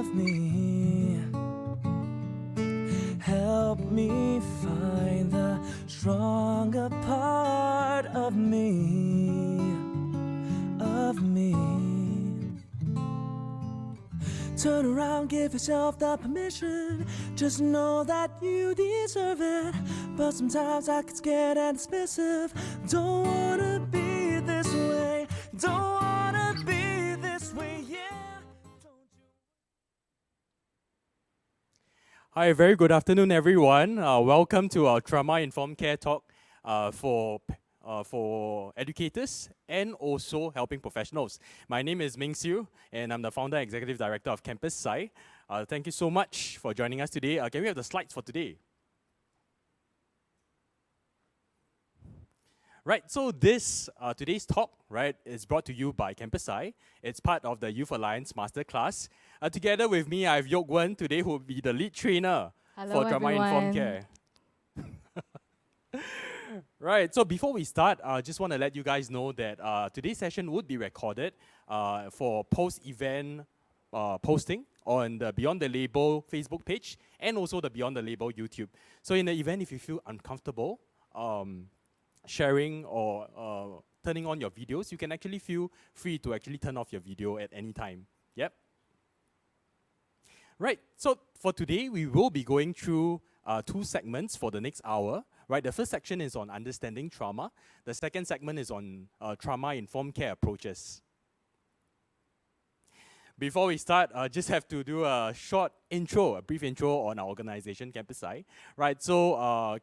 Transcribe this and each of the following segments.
of me. Help me find the stronger part of me, of me. Turn around, give yourself the permission. Just know that you deserve it. But sometimes I get scared and dismissive. Don't wanna be this way. Don't wanna be this way, yeah. Don't you? Hi, very good afternoon, everyone. Welcome to our trauma-informed care talk for educators and also helping professionals. My name is Ming Siu, and I'm the founder and executive director of Campus Sai. Thank you so much for joining us today. Can we have the slides for today? Right, so this today's talk, right, is brought to you by Campus Sai. It's part of the Youth Alliance Masterclass. Together with me, I have Yok Wen today, who will be the lead trainer for trauma-informed care. Right, so before we start, I just want to let you guys know that today's session would be recorded for post-event posting on the Beyond the Label Facebook page and also the Beyond the Label YouTube. So in the event, if you feel uncomfortable sharing or turning on your videos, you can actually feel free to actually turn off your video at any time. Yep. Right, so for today, we will be going through two segments for the next hour. Right, the first section is on understanding trauma. The second segment is on trauma-informed care approaches. Before we start, I just have to do a short intro, a brief intro on our organization, Campus Sai. Right, so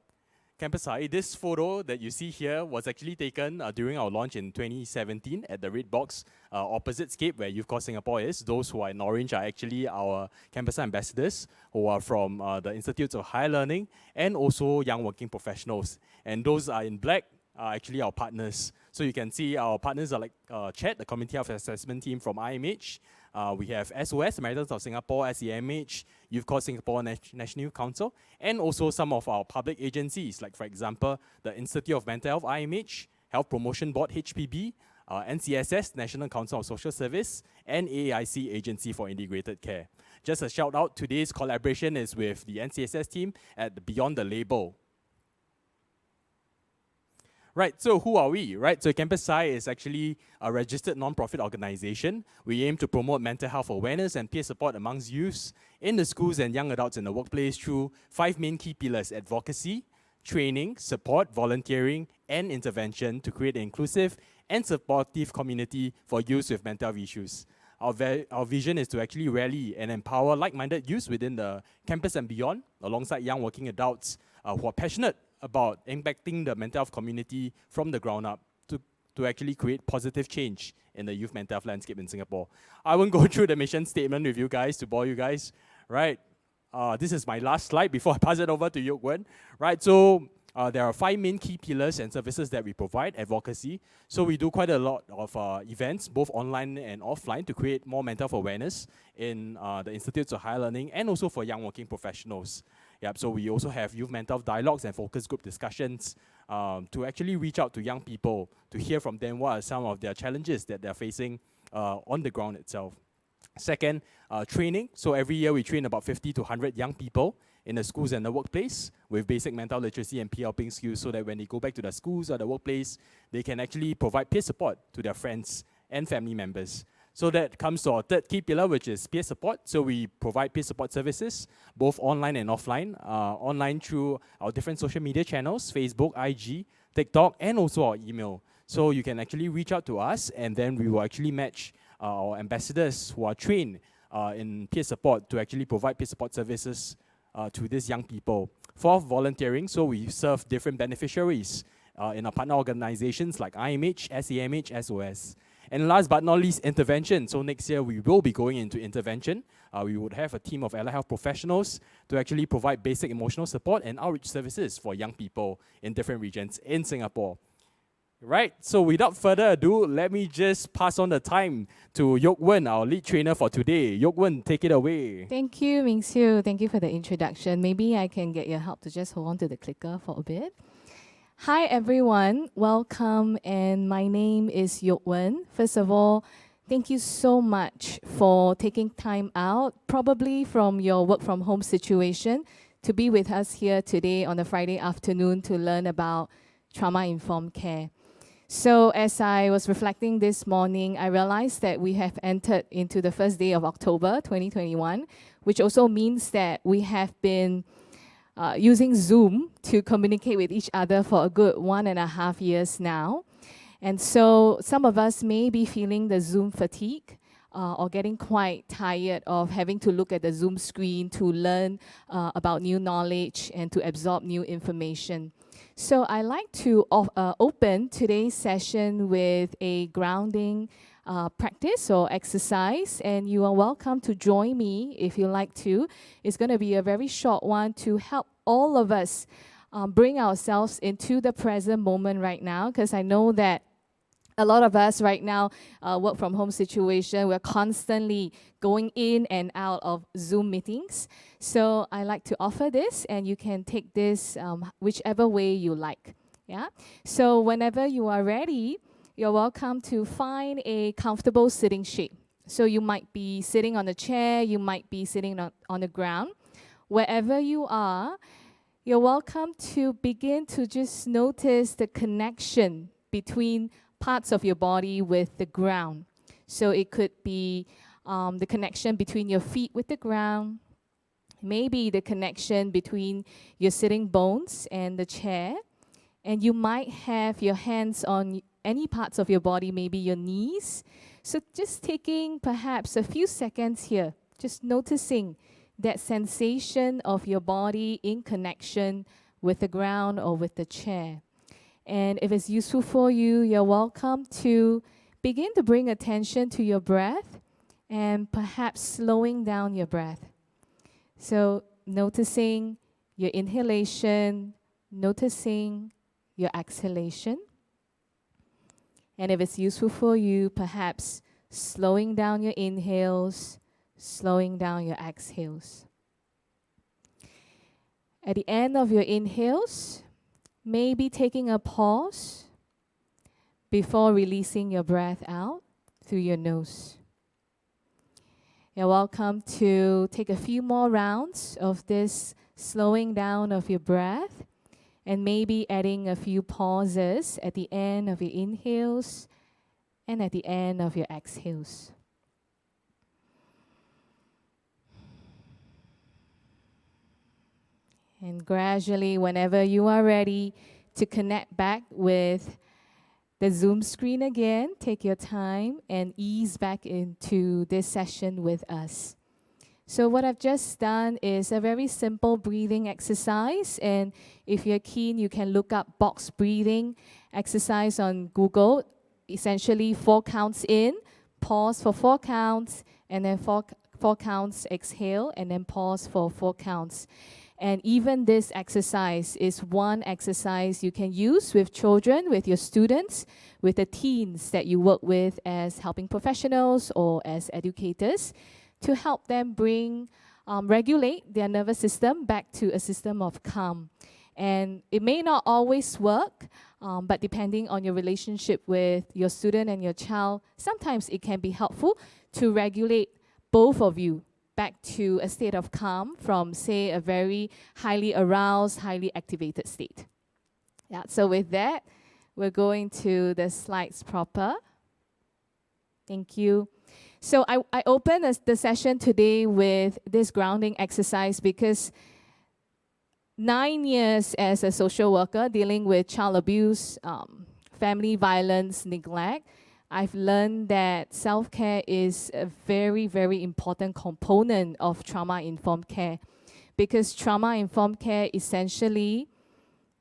Campus Sai, this photo that you see here was actually taken during our launch in 2017 at the Red Box opposite Scape, where Youth Corps Singapore is. Those who are in orange are actually our Campus Sai ambassadors, who are from the Institutes of Higher Learning and also Young Working Professionals. And those are in black are actually our partners. So you can see our partners are like CHED, the Community Health Assessment Team from IMH. We have SOS, Samaritans of Singapore, SEMH, Youth Corps Singapore National Youth Council, and also some of our public agencies, like for example, the Institute of Mental Health, IMH, Health Promotion Board, HPB, NCSS, National Council of Social Service, and AAIC, Agency for Integrated Care. Just a shout out, today's collaboration is with the NCSS team at the Beyond the Label. Right, so who are we, right? So Campus Sai is actually a registered non-profit organization. We aim to promote mental health awareness and peer support amongst youths in the schools and young adults in the workplace through 5 main key pillars: advocacy, training, support, volunteering, and intervention to create an inclusive and supportive community for youths with mental health issues. Our vision is to actually rally and empower like-minded youths within the campus and beyond, alongside young working adults who are passionate about impacting the mental health community from the ground up to actually create positive change in the youth mental health landscape in Singapore. I won't go through the mission statement with you guys to bore you guys, right? This is my last slide before I pass it over to Yok Wen, right? So there are 5 main key pillars and services that we provide. Advocacy. So we do quite a lot of events, both online and offline, to create more mental health awareness in the Institutes of Higher Learning and also for young working professionals. Yep, so we also have youth mental health dialogues and focus group discussions to actually reach out to young people to hear from them what are some of their challenges that they're facing on the ground itself. Second, training. So every year we train about 50 to 100 young people in the schools and the workplace with basic mental literacy and peer helping skills, so that when they go back to the schools or the workplace, they can actually provide peer support to their friends and family members. So that comes to our third key pillar, which is peer support. So we provide peer support services, both online and offline. Online through our different social media channels, Facebook, IG, TikTok, and also our email. So you can actually reach out to us, and then we will actually match our ambassadors who are trained in peer support to actually provide peer support services to these young people. Fourth, volunteering. So we serve different beneficiaries in our partner organizations like IMH, SEMH, SOS. And last but not least, intervention. So next year we will be going into intervention. We would have a team of allied health professionals to actually provide basic emotional support and outreach services for young people in different regions in Singapore. Right, so without further ado, let me just pass on the time to Yok Wen, our lead trainer for today. Yok Wen, take it away. Thank you, Ming Siu. Thank you for the introduction. Maybe I can get your help to just hold on to the clicker for a bit. Hi everyone, welcome, and my name is Yok Wen. First of all, Thank you so much for taking time out, probably from your work from home situation, to be with us here today on a Friday afternoon to learn about trauma-informed care. So as I was reflecting this morning, I realized that we have entered into the first day of October 2021, which also means that we have been using Zoom to communicate with each other for a good 1.5 years now. And so some of us may be feeling the Zoom fatigue or getting quite tired of having to look at the Zoom screen to learn about new knowledge and to absorb new information. So I like to open today's session with a grounding practice or exercise, and you are welcome to join me if you like to. It's going to be a very short one to help all of us bring ourselves into the present moment right now, because I know that a lot of us right now, work from home situation, we're constantly going in and out of Zoom meetings. So I like to offer this, and you can take this whichever way you like. Yeah. So whenever you are ready, you're welcome to find a comfortable sitting shape. So you might be sitting on a chair, you might be sitting on the ground. Wherever you are, you're welcome to begin to just notice the connection between parts of your body with the ground. So it could be the connection between your feet with the ground, maybe the connection between your sitting bones and the chair, and you might have your hands on any parts of your body, maybe your knees. So just taking perhaps a few seconds here, just noticing that sensation of your body in connection with the ground or with the chair. And if it's useful for you, you're welcome to begin to bring attention to your breath and perhaps slowing down your breath. So noticing your inhalation, noticing your exhalation. And if it's useful for you, perhaps slowing down your inhales, slowing down your exhales. At the end of your inhales, maybe taking a pause before releasing your breath out through your nose. You're welcome to take a few more rounds of this slowing down of your breath, and maybe adding a few pauses at the end of your inhales and at the end of your exhales. And gradually, whenever you are ready to connect back with the Zoom screen again, take your time and ease back into this session with us. So what I've just done is a very simple breathing exercise, and if you're keen, you can look up box breathing exercise on Google. Essentially 4 counts in, pause for 4 counts, and then 4 counts exhale, and then pause for 4 counts. And even this exercise is one exercise you can use with children, with your students, with the teens that you work with as helping professionals or as educators, to help them regulate their nervous system back to a system of calm. And it may not always work, but depending on your relationship with your student and your child, sometimes it can be helpful to regulate both of you back to a state of calm from, say, a very highly aroused, highly activated state. Yeah, so with that, we're going to the slides proper. Thank you. So I opened the session today with this grounding exercise because 9 years as a social worker dealing with child abuse, family violence, neglect, I've learned that self-care is a very, very important component of trauma-informed care, because trauma-informed care essentially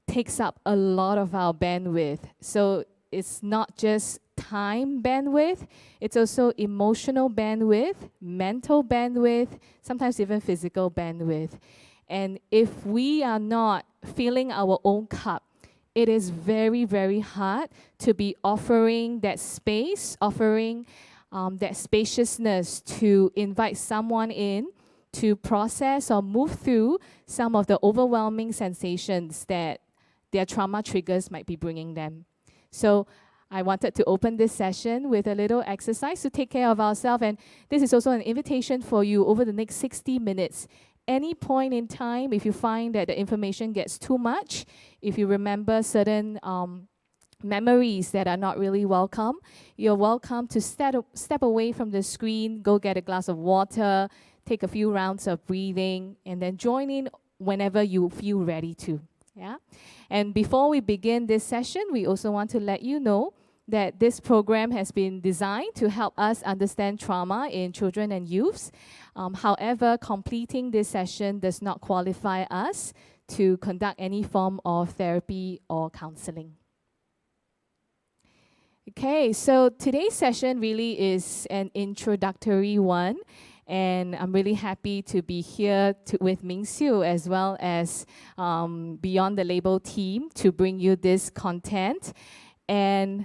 takes up a lot of our bandwidth. So it's not just time bandwidth, it's also emotional bandwidth, mental bandwidth, sometimes even physical bandwidth. And if we are not filling our own cup, it is very, very hard to be offering that space, offering that spaciousness to invite someone in to process or move through some of the overwhelming sensations that their trauma triggers might be bringing them. So I wanted to open this session with a little exercise to take care of ourselves. And this is also an invitation for you over the next 60 minutes. Any point in time, if you find that the information gets too much, if you remember certain memories that are not really welcome, you're welcome to step away from the screen, go get a glass of water, take a few rounds of breathing, and then join in whenever you feel ready to. Yeah. And before we begin this session, we also want to let you know that this program has been designed to help us understand trauma in children and youths. However, completing this session does not qualify us to conduct any form of therapy or counseling. Okay, so today's session really is an introductory one. And I'm really happy to be here with Ming Xiu as well as Beyond the Label team to bring you this content. And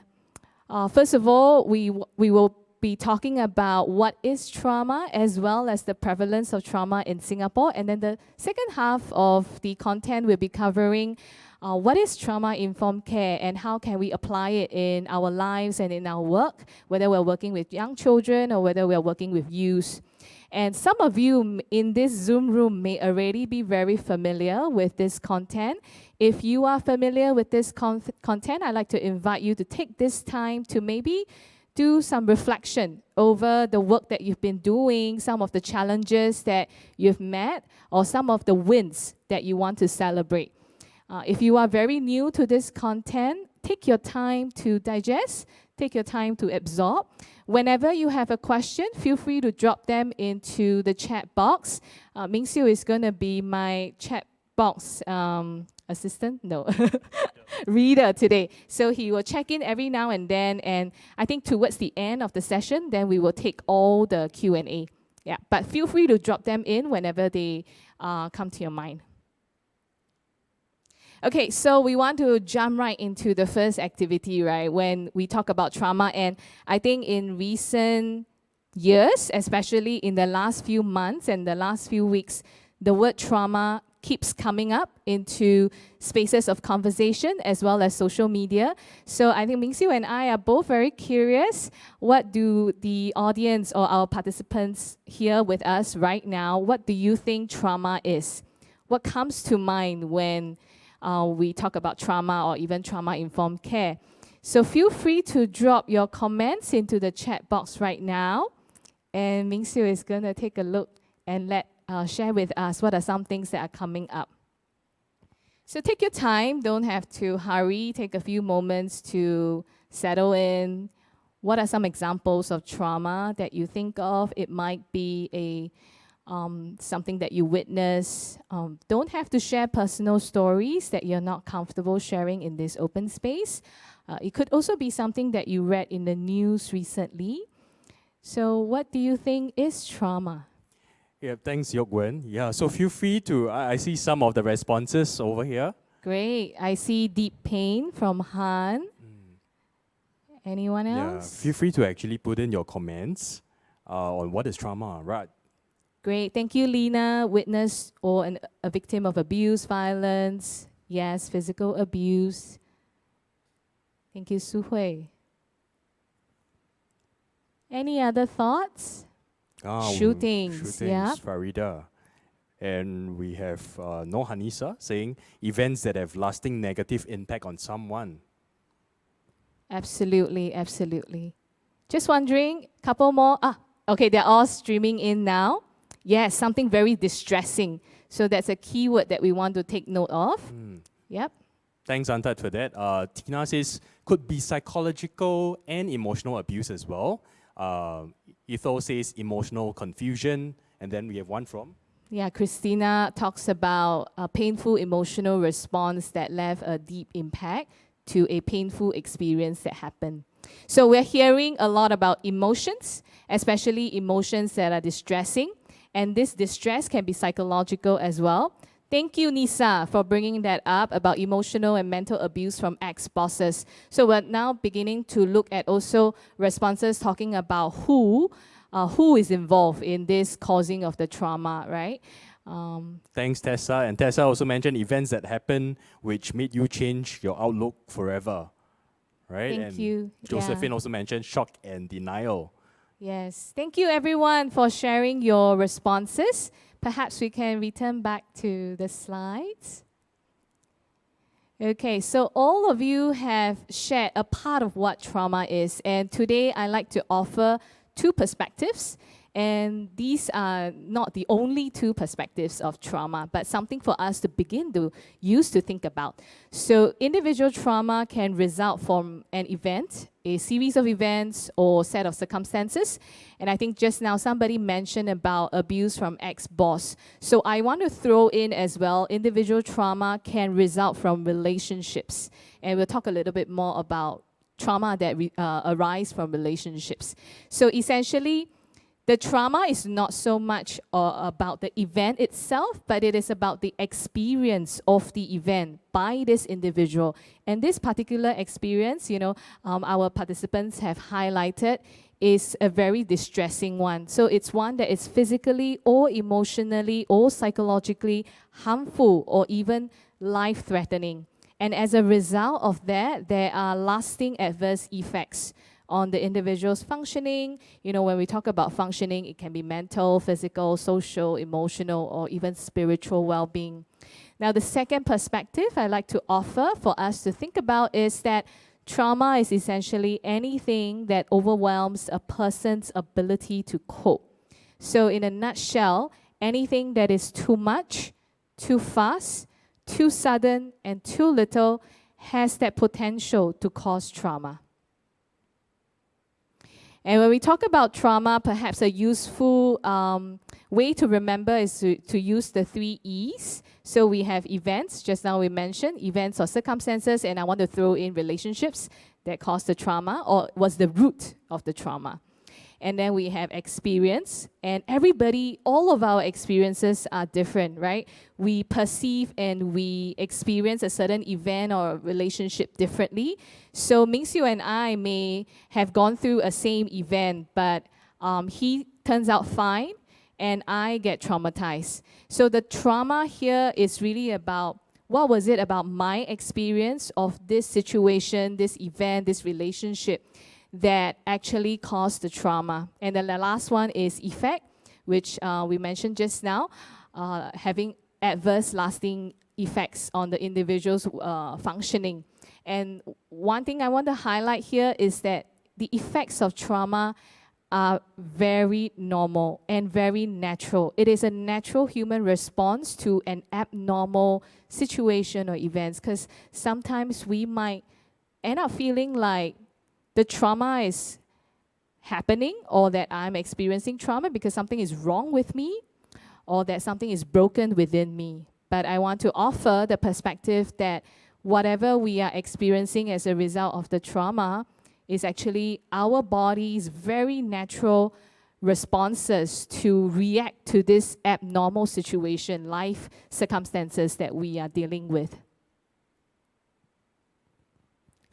first of all, we will be talking about what is trauma as well as the prevalence of trauma in Singapore. And then the second half of the content will be covering what is trauma-informed care and how can we apply it in our lives and in our work, whether we're working with young children or whether we're working with youth. And some of you in this Zoom room may already be very familiar with this content. If you are familiar with this content, I'd like to invite you to take this time to maybe do some reflection over the work that you've been doing, some of the challenges that you've met, or some of the wins that you want to celebrate. If you are very new to this content, take your time to digest, take your time to absorb. Whenever you have a question, feel free to drop them into the chat box. Ming Xiu is going to be my chat box assistant? No. Reader today. So he will check in every now and then, and I think towards the end of the session, then we will take all the Q&A. Yeah, but feel free to drop them in whenever they come to your mind. Okay, so we want to jump right into the first activity, right, when we talk about trauma. And I think in recent years, especially in the last few months and the last few weeks, the word trauma keeps coming up into spaces of conversation as well as social media. So I think Ming Xiu and I are both very curious, what do the audience or our participants here with us right now, what do you think trauma is? What comes to mind when we talk about trauma or even trauma-informed care? So feel free to drop your comments into the chat box right now. And Ming Xiu is going to take a look and share with us what are some things that are coming up. So take your time, don't have to hurry, take a few moments to settle in. What are some examples of trauma that you think of? It might be something that you witness. Don't have to share personal stories that you're not comfortable sharing in this open space. It could also be something that you read in the news recently. So what do you think is trauma? Yeah, thanks, Yok Wen. Yeah, so feel free to, I see some of the responses over here. Great. I see deep pain from Han. Anyone else? Yeah, feel free to actually put in your comments on what is trauma, right? Great. Thank you, Lena. Witness or a victim of abuse, violence. Yes, physical abuse. Thank you, Su Hui. Any other thoughts? Shootings. Yeah. Farida. And we have No Hanisa saying events that have lasting negative impact on someone. Absolutely, absolutely. Just wondering, couple more. Okay, they're all streaming in now. Yes, something very distressing. So that's a keyword that we want to take note of. Yep. Thanks, Antat, for that. Tina says, could be psychological and emotional abuse as well. Ethel says emotional confusion. And then we have one from? Yeah, Christina talks about a painful emotional response that left a deep impact to a painful experience that happened. So we're hearing a lot about emotions, especially emotions that are distressing. And this distress can be psychological as well. Thank you, Nisa, for bringing that up about emotional and mental abuse from ex-bosses. So we're now beginning to look at also responses talking about who is involved in this causing of the trauma, right? Thanks, Tessa. And Tessa also mentioned events that happened which made you change your outlook forever, right? Thank And you. Josephine Yeah. also mentioned shock and denial. Yes. Thank you, everyone, for sharing your responses. Perhaps we can return back to the slides. Okay, so all of you have shared a part of what trauma is, and today I'd like to offer two perspectives. And these are not the only two perspectives of trauma, but something for us to begin to use to think about. So individual trauma can result from an event, a series of events, or set of circumstances. And I think just now somebody mentioned about abuse from ex-boss. So I want to throw in as well, individual trauma can result from relationships. And we'll talk a little bit more about trauma that arise from relationships. So essentially, the trauma is not so much about the event itself, but it is about the experience of the event by this individual. And this particular experience, our participants have highlighted, is a very distressing one. So it's one that is physically or emotionally or psychologically harmful or even life-threatening. And as a result of that, there are lasting adverse effects on the individual's functioning. When we talk about functioning, it can be mental, physical, social, emotional, or even spiritual well-being. Now, the second perspective I'd like to offer for us to think about is that trauma is essentially anything that overwhelms a person's ability to cope. So in a nutshell, anything that is too much, too fast, too sudden, and too little has that potential to cause trauma. And when we talk about trauma, perhaps a useful way to remember is to use the 3 E's. So we have events, just now we mentioned, events or circumstances, and I want to throw in relationships that caused the trauma or was the root of the trauma. And then we have experience, and all of our experiences are different, right? We perceive and we experience a certain event or relationship differently. So Ming-Siu and I may have gone through a same event, but he turns out fine, and I get traumatized. So the trauma here is really about, what was it about my experience of this situation, this event, this relationship that actually caused the trauma. And then the last one is effect, which we mentioned just now, having adverse lasting effects on the individual's functioning. And one thing I want to highlight here is that the effects of trauma are very normal and very natural. It is a natural human response to an abnormal situation or events, because sometimes we might end up feeling like the trauma is happening, or that I'm experiencing trauma because something is wrong with me, or that something is broken within me. But I want to offer the perspective that whatever we are experiencing as a result of the trauma is actually our body's very natural responses to react to this abnormal situation, life circumstances that we are dealing with.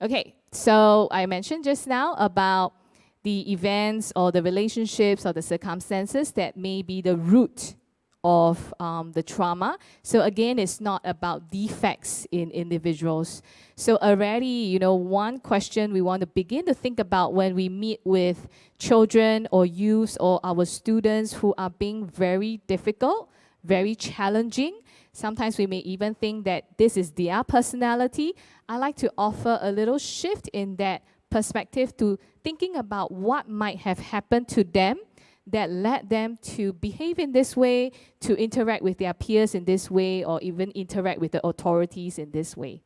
Okay, so I mentioned just now about the events or the relationships or the circumstances that may be the root of the trauma. So again, it's not about defects in individuals. So already, one question we want to begin to think about when we meet with children or youth or our students who are being very difficult, very challenging. Sometimes we may even think that this is their personality. I like to offer a little shift in that perspective to thinking about what might have happened to them that led them to behave in this way, to interact with their peers in this way, or even interact with the authorities in this way.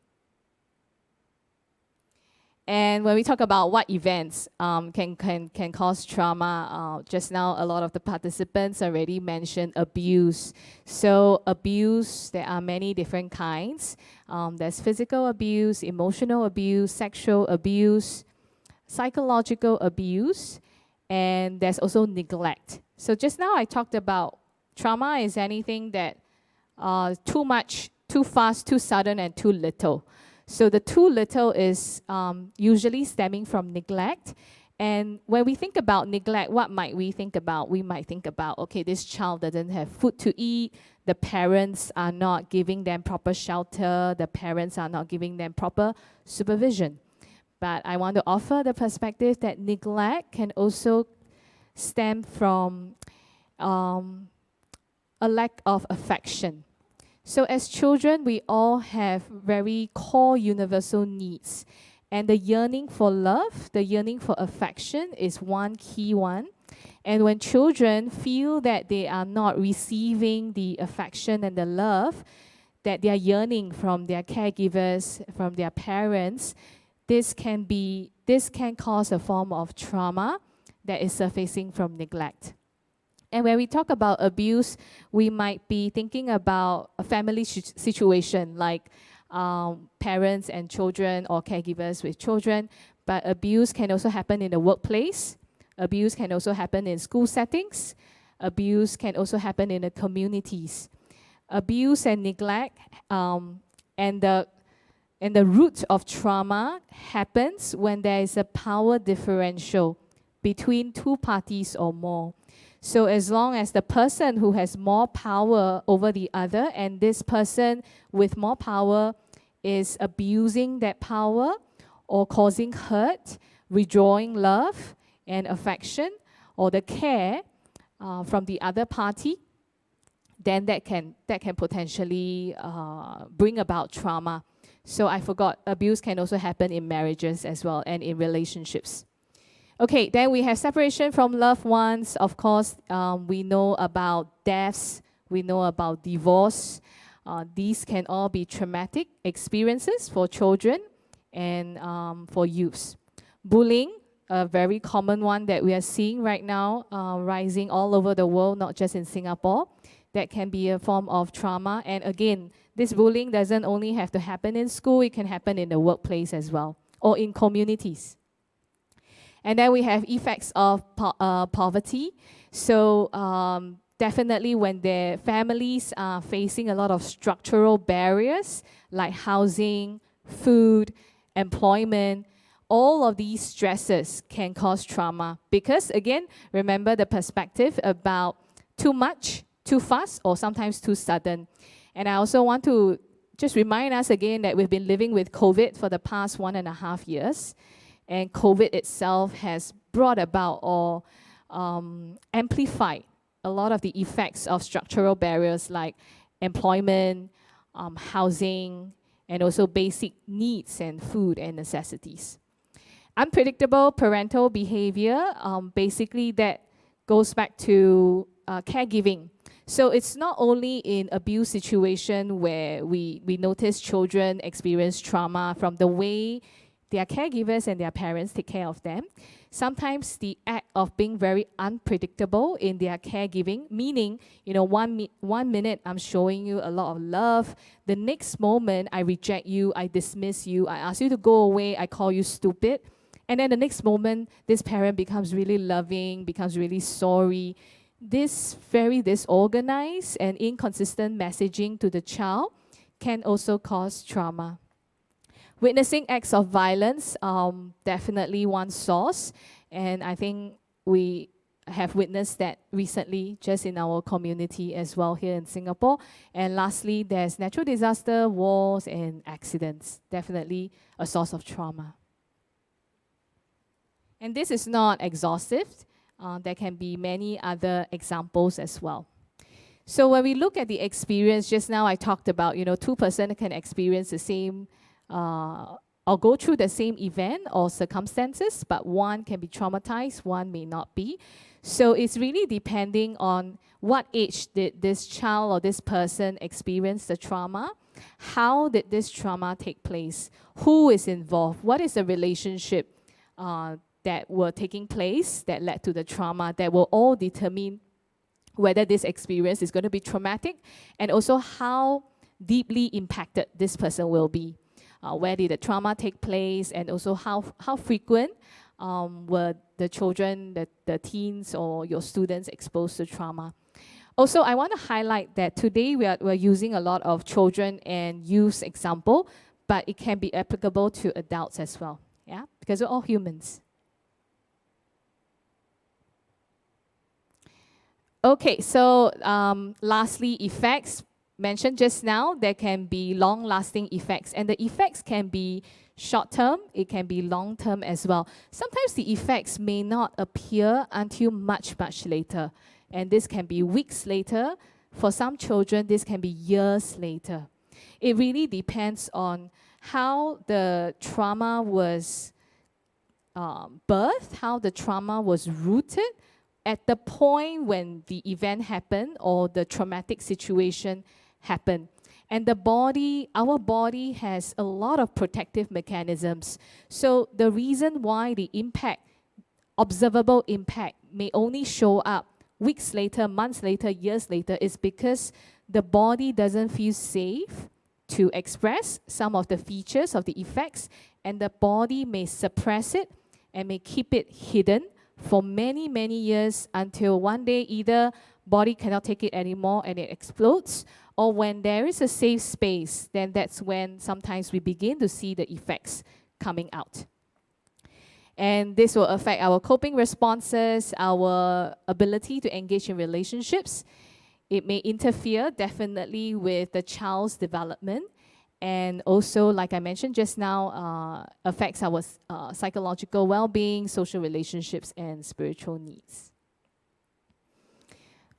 And when we talk about what events can cause trauma, just now a lot of the participants already mentioned abuse. So abuse, there are many different kinds. There's physical abuse, emotional abuse, sexual abuse, psychological abuse, and there's also neglect. So just now I talked about trauma is anything that too much, too fast, too sudden, and too little. So the too little is usually stemming from neglect. And when we think about neglect, what might we think about? We might think about, okay, this child doesn't have food to eat, the parents are not giving them proper shelter, the parents are not giving them proper supervision. But I want to offer the perspective that neglect can also stem from a lack of affection. So as children, we all have very core universal needs. And the yearning for love, the yearning for affection is one key one. And when children feel that they are not receiving the affection and the love that they are yearning from their caregivers, from their parents, this can cause a form of trauma that is surfacing from neglect. And when we talk about abuse, we might be thinking about a family situation like parents and children or caregivers with children. But abuse can also happen in the workplace. Abuse can also happen in school settings. Abuse can also happen in the communities. Abuse and neglect and the root of trauma happens when there is a power differential between two parties or more. So as long as the person who has more power over the other and this person with more power is abusing that power or causing hurt, withdrawing love and affection or the care from the other party, then that can potentially bring about trauma. So I forgot, abuse can also happen in marriages as well and in relationships. Okay, then we have separation from loved ones. Of course, we know about deaths. We know about divorce. These can all be traumatic experiences for children and for youths. Bullying, a very common one that we are seeing right now, rising all over the world, not just in Singapore. That can be a form of trauma. And again, this bullying doesn't only have to happen in school, it can happen in the workplace as well, or in communities. And then we have effects of poverty. So definitely when their families are facing a lot of structural barriers like housing, food, employment, all of these stresses can cause trauma. Because again, remember the perspective about too much, too fast, or sometimes too sudden. And I also want to just remind us again that we've been living with COVID for the past 1.5 years. And COVID itself has brought about or amplified a lot of the effects of structural barriers like employment, housing, and also basic needs and food and necessities. Unpredictable parental behavior, basically that goes back to caregiving. So it's not only in abuse situation where we notice children experience trauma from the way their caregivers and their parents take care of them. Sometimes the act of being very unpredictable in their caregiving, meaning, one minute I'm showing you a lot of love, the next moment I reject you, I dismiss you, I ask you to go away, I call you stupid, and then the next moment this parent becomes really loving, becomes really sorry. This very disorganized and inconsistent messaging to the child can also cause trauma. Witnessing acts of violence, definitely one source. And I think we have witnessed that recently just in our community as well here in Singapore. And lastly, there's natural disaster, wars, and accidents. Definitely a source of trauma. And this is not exhaustive. There can be many other examples as well. So when we look at the experience, just now I talked about, two persons can experience the same or go through the same event or circumstances, but one can be traumatized, one may not be. So it's really depending on what age did this child or this person experience the trauma, how did this trauma take place, who is involved, what is the relationship that were taking place that led to the trauma, that will all determine whether this experience is going to be traumatic and also how deeply impacted this person will be. Where did the trauma take place, and also how frequent were the children, the teens, or your students exposed to trauma. Also, I want to highlight that today we're using a lot of children and youth example, but it can be applicable to adults as well, yeah, because we're all humans. Okay, so lastly, effects. mentioned just now, there can be long-lasting effects, and the effects can be short-term, it can be long-term as well. Sometimes the effects may not appear until much, much later, and this can be weeks later. For some children, this can be years later. It really depends on how the trauma was birthed, how the trauma was rooted at the point when the event happened or the traumatic situation happened. And the body, our body has a lot of protective mechanisms. So the reason why the impact, observable impact, may only show up weeks later, months later, years later is because the body doesn't feel safe to express some of the features of the effects, and the body may suppress it and may keep it hidden for many, many years until one day either body cannot take it anymore and it explodes, or when there is a safe space, then that's when sometimes we begin to see the effects coming out. And this will affect our coping responses, our ability to engage in relationships. It may interfere definitely with the child's development, and also, like I mentioned just now, affects our psychological well-being, social relationships, and spiritual needs.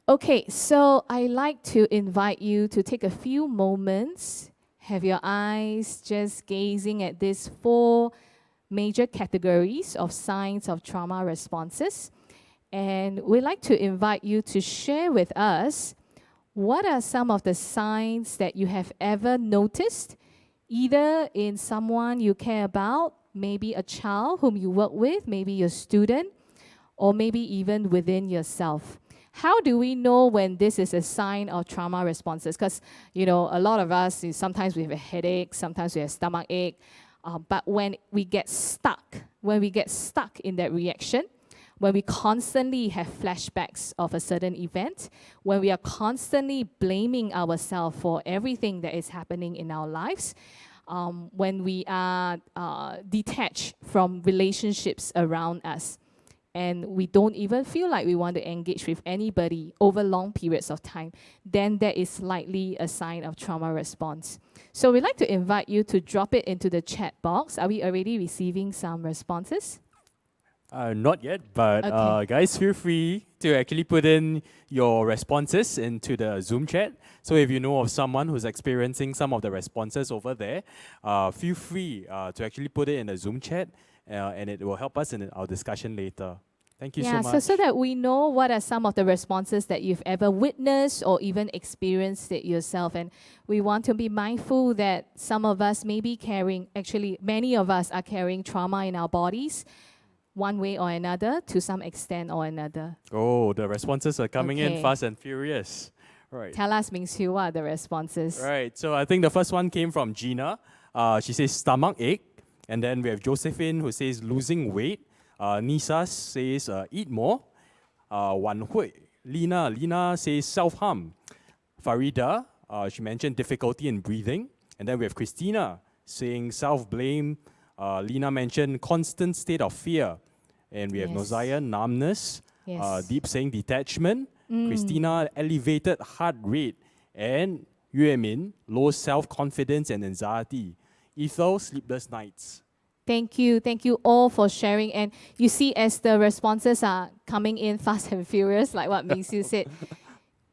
Okay, so I like to invite you to take a few moments, have your eyes just gazing at these 4 major categories of signs of trauma responses. And we'd like to invite you to share with us what are some of the signs that you have ever noticed, either in someone you care about, maybe a child whom you work with, maybe your student, or maybe even within yourself. How do we know when this is a sign of trauma responses? Because, you know, a lot of us, sometimes we have a headache, sometimes we have stomach ache, but when we get stuck in that reaction, when we constantly have flashbacks of a certain event, when we are constantly blaming ourselves for everything that is happening in our lives, when we are detached from relationships around us, and we don't even feel like we want to engage with anybody over long periods of time, then that is likely a sign of trauma response. So we'd like to invite you to drop it into the chat box. Are we already receiving some responses? Not yet, but Okay. guys, feel free to actually put in your responses into the Zoom chat. So if you know of someone who's experiencing some of the responses over there, feel free to actually put it in the Zoom chat, and it will help us in our discussion later. Thank you so much. So that we know what are some of the responses that you've ever witnessed or even experienced it yourself. And we want to be mindful that some of us may be carrying, actually many of us are carrying trauma in our bodies, one way or another, to some extent or another. Oh, the responses are coming in Okay. fast and furious. Right. Tell us, Ming Xiu, what are the responses? Right. So I think the first one came from Gina. She says stomach ache. And then we have Josephine who says losing weight. Nisa says eat more. Wan Hui. Lina says self-harm. Farida, she mentioned difficulty in breathing. And then we have Christina saying self-blame. Lina mentioned constant state of fear. And we have Yes. Nozaya, numbness. Yes. Deep saying detachment. Christina, elevated heart rate. And Yuemin, low self-confidence and anxiety. Ethel, sleepless nights. Thank you all for sharing. And you see, as the responses are coming in fast and furious, like what Ming Xiu said,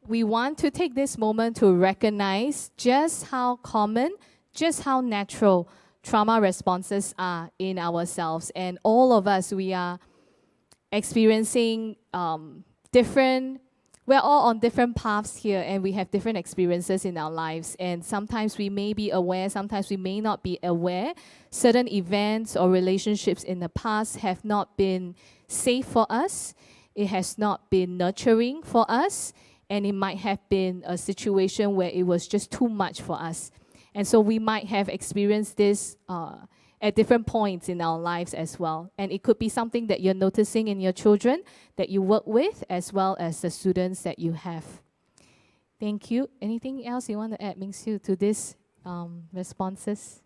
we want to take this moment to recognize just how common, just how natural trauma responses are in ourselves. And all of us, we are experiencing we're all on different paths here, and we have different experiences in our lives. And sometimes we may be aware, sometimes we may not be aware. Certain events or relationships in the past have not been safe for us. It has not been nurturing for us. And it might have been a situation where it was just too much for us. And so we might have experienced this at different points in our lives as well. And it could be something that you're noticing in your children that you work with, as well as the students that you have. Thank you. Anything else you want to add, Ming Xiu, to these responses?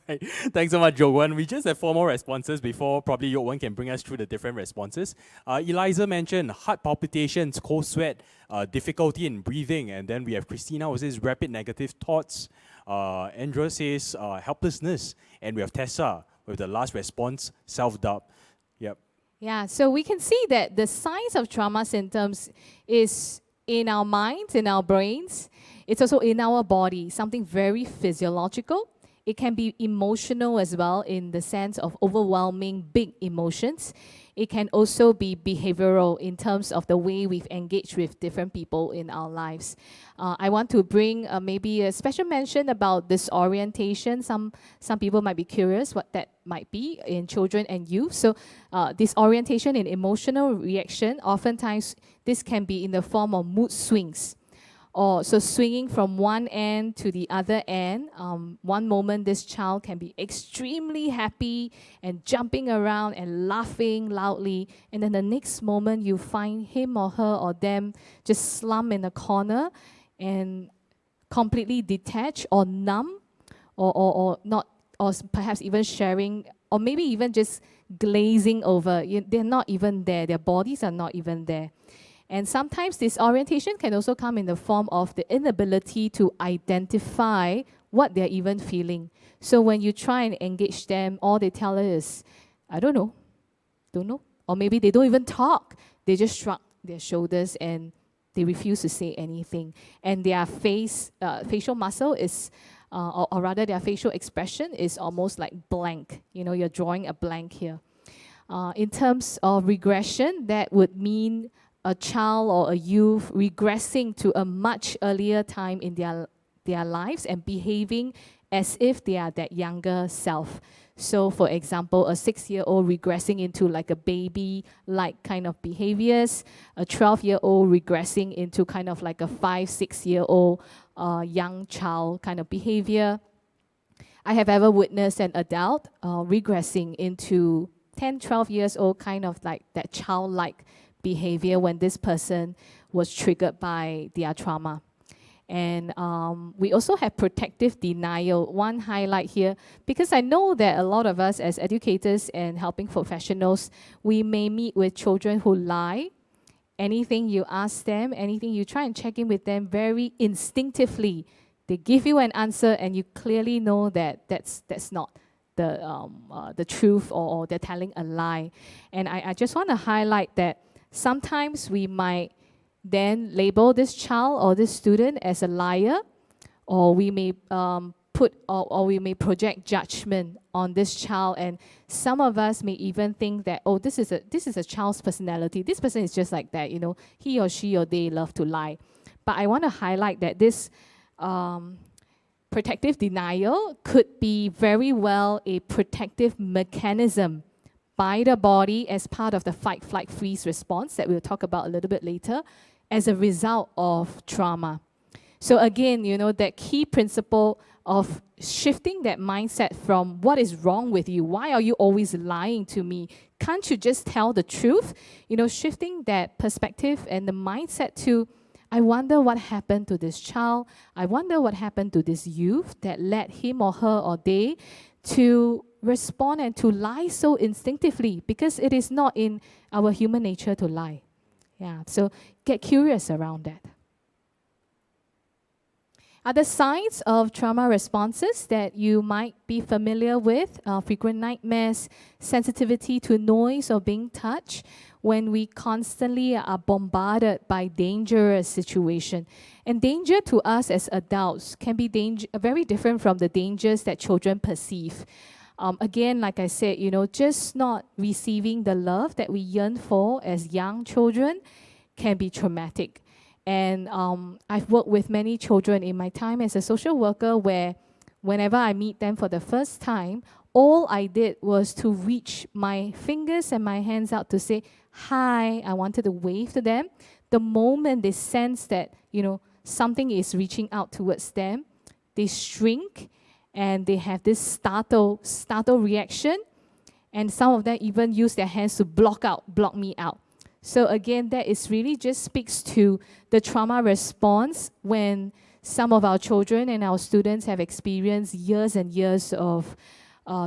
Right. Thanks so much, Jowan. We just have 4 more responses before probably Jowan can bring us through the different responses. Eliza mentioned heart palpitations, cold sweat, difficulty in breathing, and then we have Christina who says rapid negative thoughts. Andrea says helplessness, and we have Tessa with the last response, self-doubt. Yep. Yeah, so we can see that the signs of trauma symptoms is in our minds, in our brains. It's also in our body, something very physiological. It can be emotional as well in the sense of overwhelming big emotions. It can also be behavioral in terms of the way we've engaged with different people in our lives. I want to bring maybe a special mention about disorientation. Some people might be curious what that might be in children and youth. So disorientation in emotional reaction, oftentimes this can be in the form of mood swings. Or so swinging from one end to the other end. One moment this child can be extremely happy and jumping around and laughing loudly, and then the next moment you find him or her or them just slump in a corner and completely detached or numb, or not, or perhaps even sharing, or maybe even just glazing over. They're not even there. Their bodies are not even there. And sometimes disorientation can also come in the form of the inability to identify what they're even feeling. So when you try and engage them, all they tell us is, I don't know. Or maybe they don't even talk. They just shrug their shoulders and they refuse to say anything. And their facial muscle is, or rather their facial expression is almost like blank. You're drawing a blank here. In terms of regression, that would mean a child or a youth regressing to a much earlier time in their lives and behaving as if they are that younger self. So for example, a 6-year-old regressing into like a baby-like kind of behaviors, a 12-year-old regressing into kind of like a 5-6-year-old young child kind of behavior. I have ever witnessed an adult regressing into 10, 12 years old kind of like that childlike behavior when this person was triggered by their trauma. And we also have protective denial. One highlight here, because I know that a lot of us as educators and helping professionals, we may meet with children who lie. Anything you ask them, anything you try and check in with them, very instinctively, they give you an answer and you clearly know that that's not the truth, or they're telling a lie. And I just want to highlight that sometimes we might then label this child or this student as a liar, or we may or we may project judgment on this child, and some of us may even think that, oh, this is a child's personality. This person is just like that, he or she or they love to lie. But I want to highlight that this protective denial could be very well a protective mechanism by the body as part of the fight, flight, freeze response that we'll talk about a little bit later as a result of trauma. So again, that key principle of shifting that mindset from what is wrong with you, why are you always lying to me, can't you just tell the truth? Shifting that perspective and the mindset to, I wonder what happened to this child, I wonder what happened to this youth that led him or her or they to respond and to lie so instinctively, because it is not in our human nature to lie. Yeah, so get curious around that. Other signs of trauma responses that you might be familiar with, frequent nightmares, sensitivity to noise or being touched, when we constantly are bombarded by dangerous situation. And danger to us as adults can be very different from the dangers that children perceive. Again, like I said, just not receiving the love that we yearn for as young children can be traumatic. And I've worked with many children in my time as a social worker where whenever I meet them for the first time, all I did was to reach my fingers and my hands out to say, hi, I wanted to wave to them. The moment they sense that, something is reaching out towards them, they shrink and they have this startle reaction. And some of them even use their hands to block me out. So again, that is really just speaks to the trauma response when some of our children and our students have experienced years and years of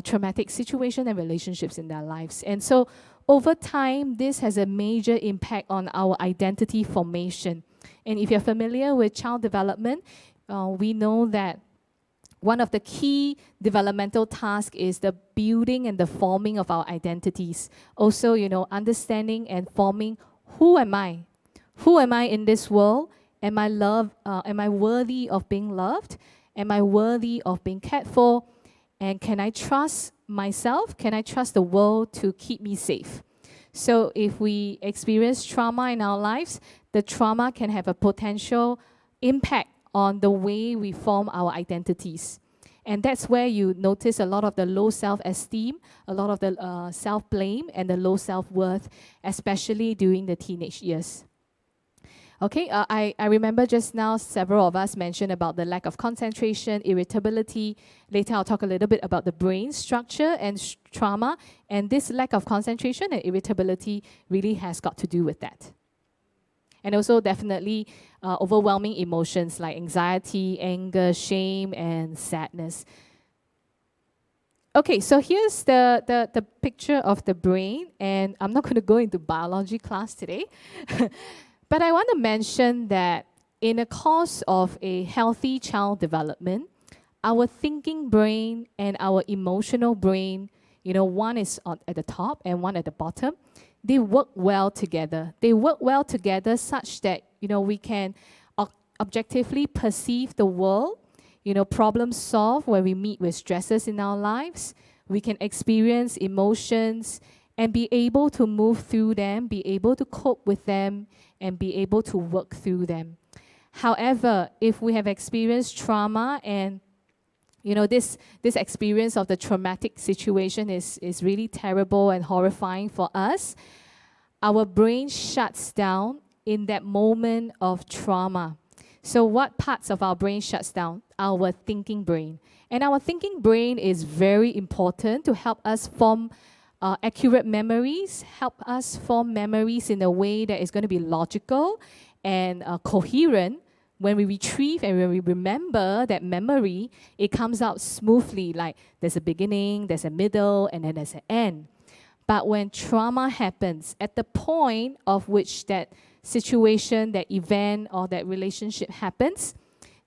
traumatic situation and relationships in their lives. And so over time, this has a major impact on our identity formation. And if you're familiar with child development, we know that one of the key developmental tasks is the building and the forming of our identities. Also, understanding and forming, who am I? Who am I in this world? Am I worthy of being loved? Am I worthy of being cared for? And can I trust myself? Can I trust the world to keep me safe? So if we experience trauma in our lives, the trauma can have a potential impact on the way we form our identities. And that's where you notice a lot of the low self-esteem, a lot of the self-blame, and the low self-worth, especially during the teenage years. Okay, I remember just now several of us mentioned about the lack of concentration, irritability. Later I'll talk a little bit about the brain structure and trauma. And this lack of concentration and irritability really has got to do with that. And also definitely overwhelming emotions like anxiety, anger, shame, and sadness. Okay, so here's the picture of the brain. And I'm not going to go into biology class today. But I want to mention that in the course of a healthy child development, our thinking brain and our emotional brain, one is at the top and one at the bottom, they work well together. They work well together such that, we can objectively perceive the world, problem solve when we meet with stresses in our lives. We can experience emotions and be able to move through them, be able to cope with them, and be able to work through them. However, if we have experienced trauma and this experience of the traumatic situation is really terrible and horrifying for us, our brain shuts down in that moment of trauma. So what parts of our brain shuts down? Our thinking brain. And our thinking brain is very important to help us form accurate memories, help us form memories in a way that is going to be logical and coherent. When we retrieve and when we remember that memory, it comes out smoothly, like there's a beginning, there's a middle, and then there's an end. But when trauma happens, at the point of which that situation, that event, or that relationship happens,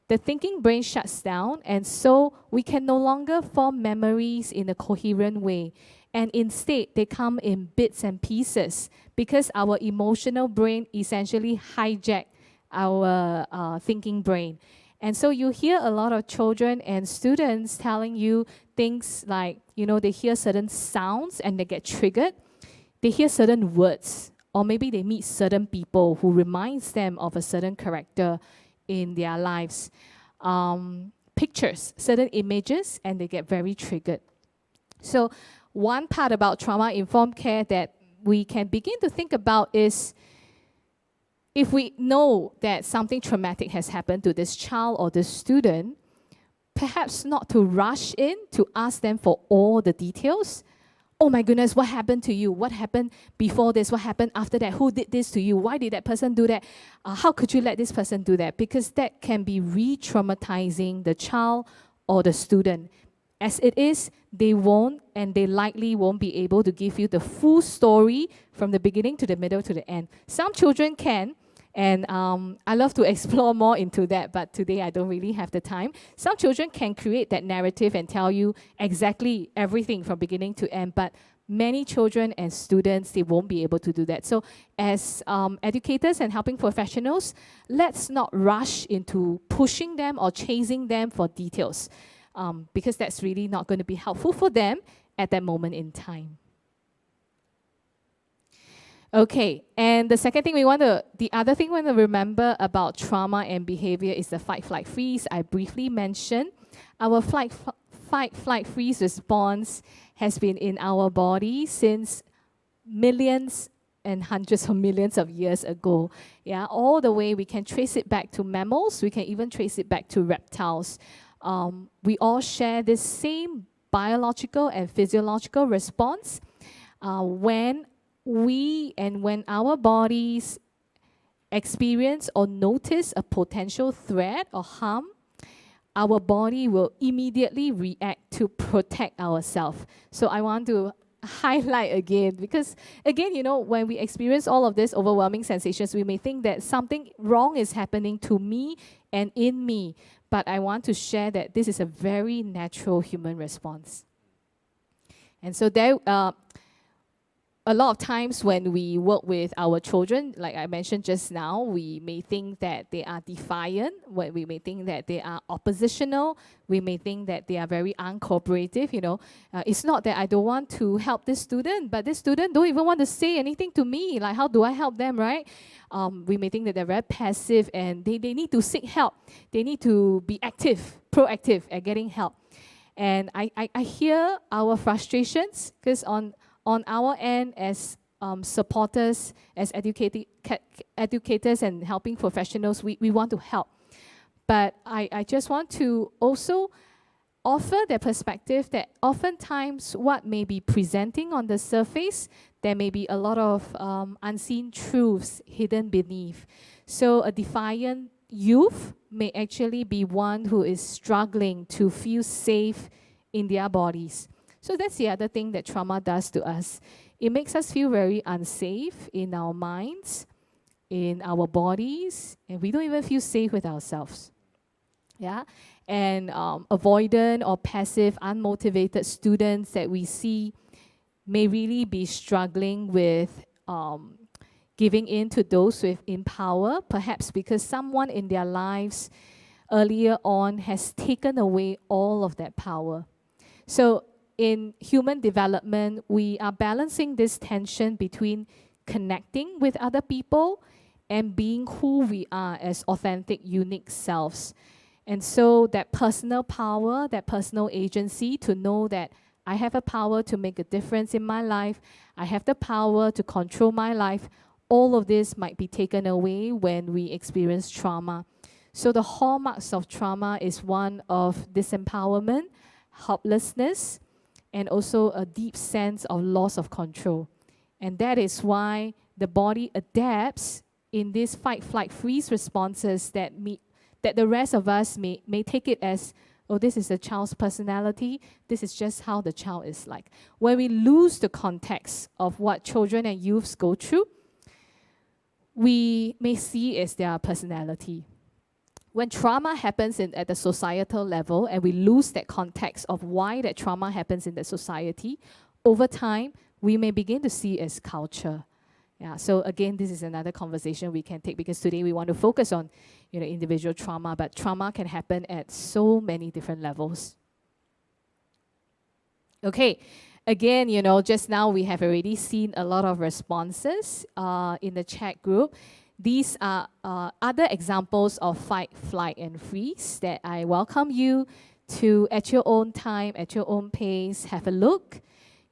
the thinking brain shuts down, and so we can no longer form memories in a coherent way. And instead, they come in bits and pieces because our emotional brain essentially hijacked our thinking brain. And so you hear a lot of children and students telling you things like, they hear certain sounds and they get triggered. They hear certain words, or maybe they meet certain people who reminds them of a certain character in their lives. Pictures, certain images, and they get very triggered. So one part about trauma-informed care that we can begin to think about is, if we know that something traumatic has happened to this child or this student, perhaps not to rush in to ask them for all the details. Oh my goodness, what happened to you? What happened before this? What happened after that? Who did this to you? Why did that person do that? How could you let this person do that? Because that can be re-traumatizing the child or the student. As it is, they won't, and they likely won't be able to give you the full story from the beginning to the middle to the end. Some children can, and I love to explore more into that, but today I don't really have the time. Some children can create that narrative and tell you exactly everything from beginning to end, but many children and students, they won't be able to do that. So as educators and helping professionals, let's not rush into pushing them or chasing them for details. Because that's really not going to be helpful for them at that moment in time. Okay, and the other thing we want to remember about trauma and behavior is the fight, flight, freeze. I briefly mentioned our fight, flight, freeze response has been in our body since millions and hundreds of millions of years ago. Yeah, all the way we can trace it back to mammals. We can even trace it back to reptiles. We all share this same biological and physiological response when our bodies experience or notice a potential threat or harm, our body will immediately react to protect ourselves. So I want to highlight again, because again, when we experience all of these overwhelming sensations, we may think that something wrong is happening to me and in me. But I want to share that this is a very natural human response. And so there, a lot of times when we work with our children, like I mentioned just now, we may think that they are defiant, we may think that they are oppositional, we may think that they are very uncooperative, It's not that I don't want to help this student, but this student don't even want to say anything to me. Like, how do I help them, right? We may think that they're very passive and they need to seek help. They need to be active, proactive at getting help. And I hear our frustrations, because on our end as supporters, as educators and helping professionals, we want to help. But I just want to also offer the perspective that oftentimes what may be presenting on the surface, there may be a lot of unseen truths hidden beneath. So a defiant youth may actually be one who is struggling to feel safe in their bodies. So that's the other thing that trauma does to us. It makes us feel very unsafe in our minds, in our bodies, and we don't even feel safe with ourselves. Yeah, and avoidant or passive, unmotivated students that we see may really be struggling with giving in to those in power, perhaps because someone in their lives earlier on has taken away all of that power. So in human development, we are balancing this tension between connecting with other people and being who we are as authentic, unique selves. And so that personal power, that personal agency to know that I have a power to make a difference in my life, I have the power to control my life, all of this might be taken away when we experience trauma. So the hallmarks of trauma is one of disempowerment, helplessness, and also a deep sense of loss of control. And that is why the body adapts in these fight, flight, freeze responses that the rest of us may take it as, oh, this is the child's personality, this is just how the child is like. When we lose the context of what children and youths go through, we may see as their personality. When trauma happens at the societal level and we lose that context of why that trauma happens in the society, over time, we may begin to see as culture. Yeah, so again, this is another conversation we can take, because today we want to focus on individual trauma, but trauma can happen at so many different levels. Okay, again, just now we have already seen a lot of responses in the chat group. These are other examples of fight, flight, and freeze that I welcome you to, at your own time, at your own pace, have a look,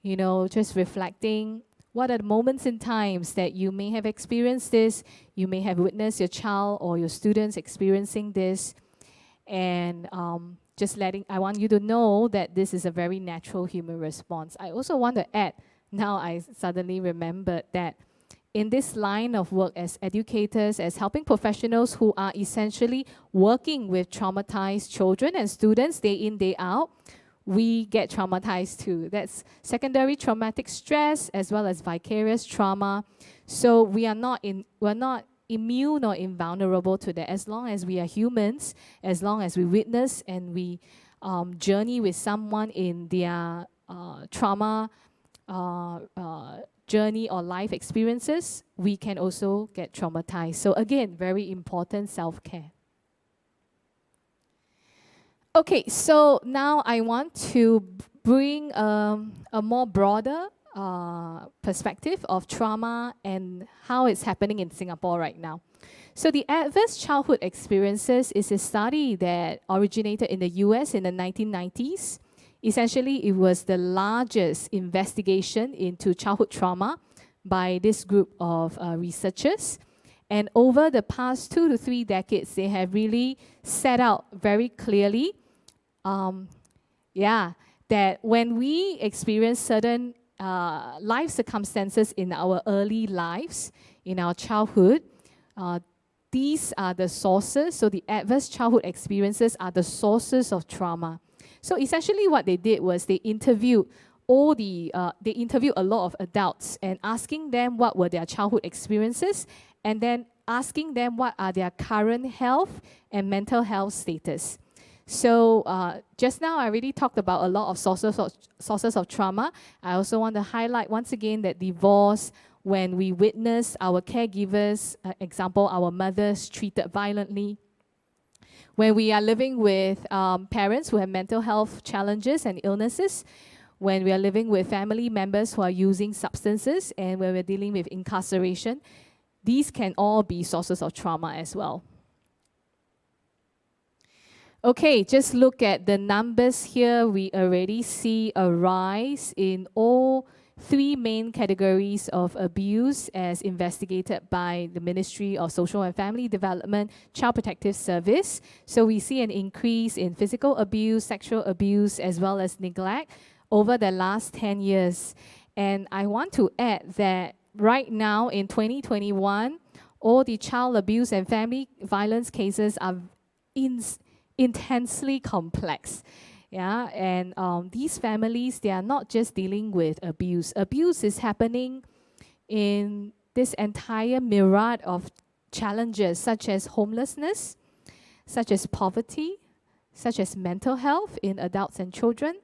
just reflecting. What are the moments in times that you may have experienced this? You may have witnessed your child or your students experiencing this. And I want you to know that this is a very natural human response. I also want to add, now I suddenly remembered that in this line of work as educators, as helping professionals who are essentially working with traumatized children and students day in, day out, we get traumatized too. That's secondary traumatic stress as well as vicarious trauma. So we're not immune or invulnerable to that. As long as we are humans, as long as we witness and we journey with someone in their trauma journey or life experiences, we can also get traumatized. So again, very important self-care. Okay, so now I want to bring a more broader perspective of trauma and how it's happening in Singapore right now. So the adverse childhood experiences is a study that originated in the US in the 1990s. Essentially, it was the largest investigation into childhood trauma by this group of researchers. And over the past 2 to 3 decades, they have really set out very clearly that when we experience certain life circumstances in our early lives, in our childhood, These are the sources, so the adverse childhood experiences are the sources of trauma. So essentially what they did was they interviewed a lot of adults and asking them what were their childhood experiences, and then asking them what are their current health and mental health status. So just now I already talked about a lot of sources of trauma. I also want to highlight once again that divorce, when we witness our caregivers, example, our mothers treated violently, when we are living with parents who have mental health challenges and illnesses, when we are living with family members who are using substances, and when we're dealing with incarceration, these can all be sources of trauma as well. Okay, just look at the numbers here. We already see a rise in all three main categories of abuse as investigated by the Ministry of Social and Family Development, Child Protective Service. So we see an increase in physical abuse, sexual abuse, as well as neglect over the last 10 years. And I want to add that right now in 2021, all the child abuse and family violence cases are intensely complex. Yeah, and these families, they are not just dealing with abuse. Abuse is happening in this entire myriad of challenges, such as homelessness, such as poverty, such as mental health in adults and children,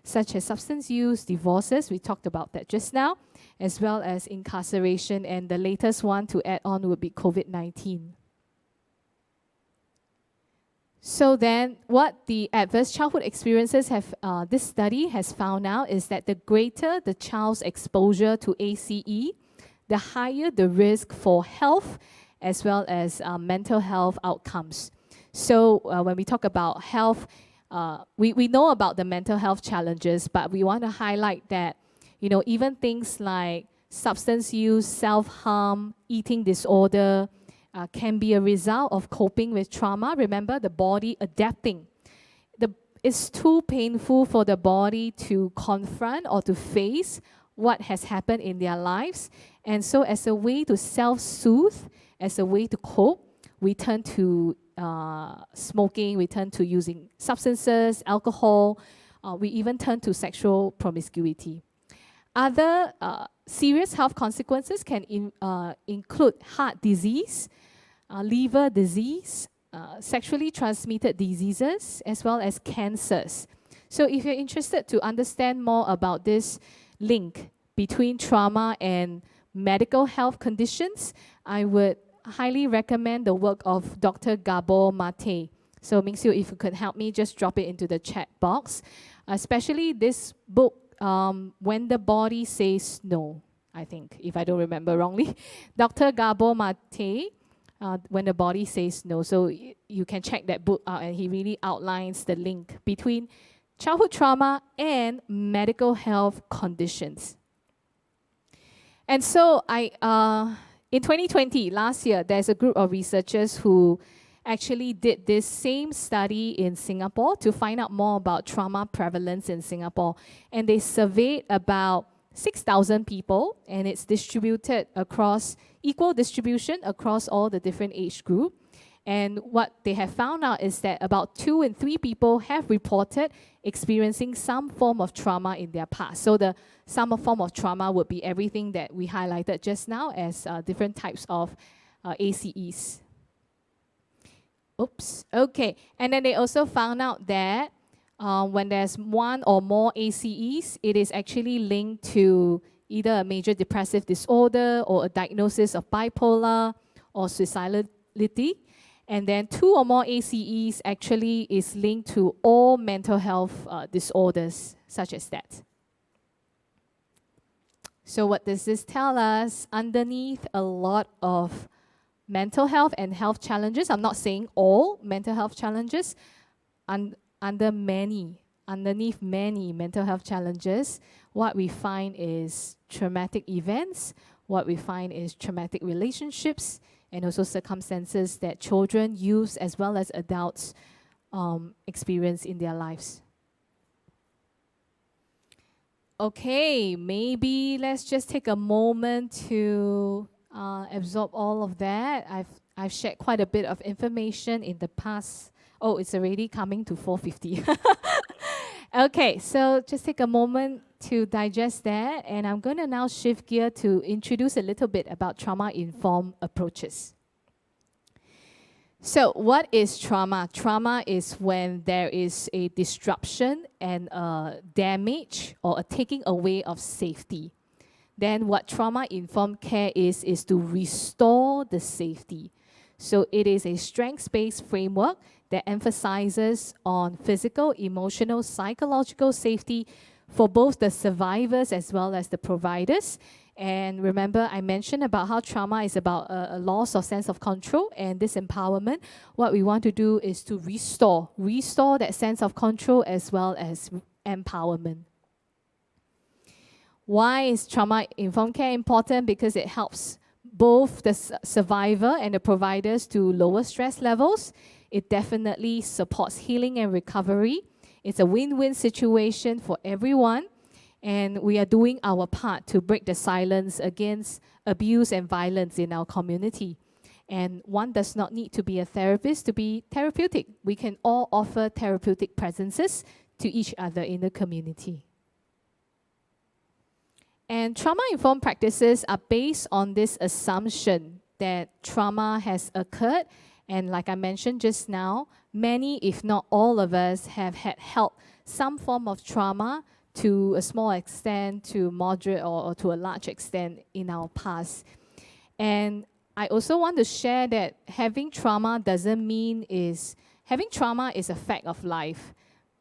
such as substance use, divorces, we talked about that just now, as well as incarceration, and the latest one to add on would be COVID-19. So then what the adverse childhood experiences have, this study has found out is that the greater the child's exposure to ACE, the higher the risk for health as well as mental health outcomes. So when we talk about health, we know about the mental health challenges, but we want to highlight that, you know, even things like substance use, self-harm, eating disorder, can be a result of coping with trauma. Remember, the body adapting. It's too painful for the body to confront or to face what has happened in their lives. And so as a way to self-soothe, as a way to cope, we turn to smoking, we turn to using substances, alcohol, we even turn to sexual promiscuity. Other serious health consequences can include heart disease, liver disease, sexually transmitted diseases, as well as cancers. So if you're interested to understand more about this link between trauma and medical health conditions, I would highly recommend the work of Dr. Gabor Mate. So Ming Siu, if you could help me, just drop it into the chat box. Especially this book, When the Body Says No, I think, if I don't remember wrongly. Dr. Gabor Mate, When the Body Says No. So you can check that book out, and he really outlines the link between childhood trauma and medical health conditions. And so in 2020, last year, there's a group of researchers who actually did this same study in Singapore to find out more about trauma prevalence in Singapore. And they surveyed about 6,000 people, and it's distributed across, equal distribution across all the different age group. And what they have found out is that about 2 in 3 people have reported experiencing some form of trauma in their past. So the some form of trauma would be everything that we highlighted just now as different types of ACEs. Oops, okay. And then they also found out that when there's one or more ACEs, it is actually linked to either a major depressive disorder or a diagnosis of bipolar or suicidality. And then 2 or more ACEs actually is linked to all mental health disorders such as that. So what does this tell us? Underneath a lot of mental health and health challenges, I'm not saying all mental health challenges, underneath many mental health challenges, what we find is traumatic events, what we find is traumatic relationships, and also circumstances that children, youths, as well as adults experience in their lives. Okay, maybe let's just take a moment to absorb all of that. I've shared quite a bit of information in the past. Oh, it's already coming to 4:50. Okay, so just take a moment to digest that, and I'm going to now shift gear to introduce a little bit about trauma-informed approaches. So what is trauma? Trauma is when there is a disruption and a damage or a taking away of safety. Then what trauma-informed care is to restore the safety. So it is a strengths-based framework that emphasizes on physical, emotional, psychological safety for both the survivors as well as the providers. And remember, I mentioned about how trauma is about a loss of sense of control and disempowerment. What we want to do is to restore that sense of control as well as empowerment. Why is trauma-informed care important? Because it helps both the survivor and the providers to lower stress levels. It definitely supports healing and recovery. It's a win-win situation for everyone. And we are doing our part to break the silence against abuse and violence in our community. And one does not need to be a therapist to be therapeutic. We can all offer therapeutic presences to each other in the community. And trauma-informed practices are based on this assumption that trauma has occurred. And like I mentioned just now, many, if not all of us, have had some form of trauma to a small extent, to moderate or to a large extent in our past. And I also want to share that having trauma is a fact of life,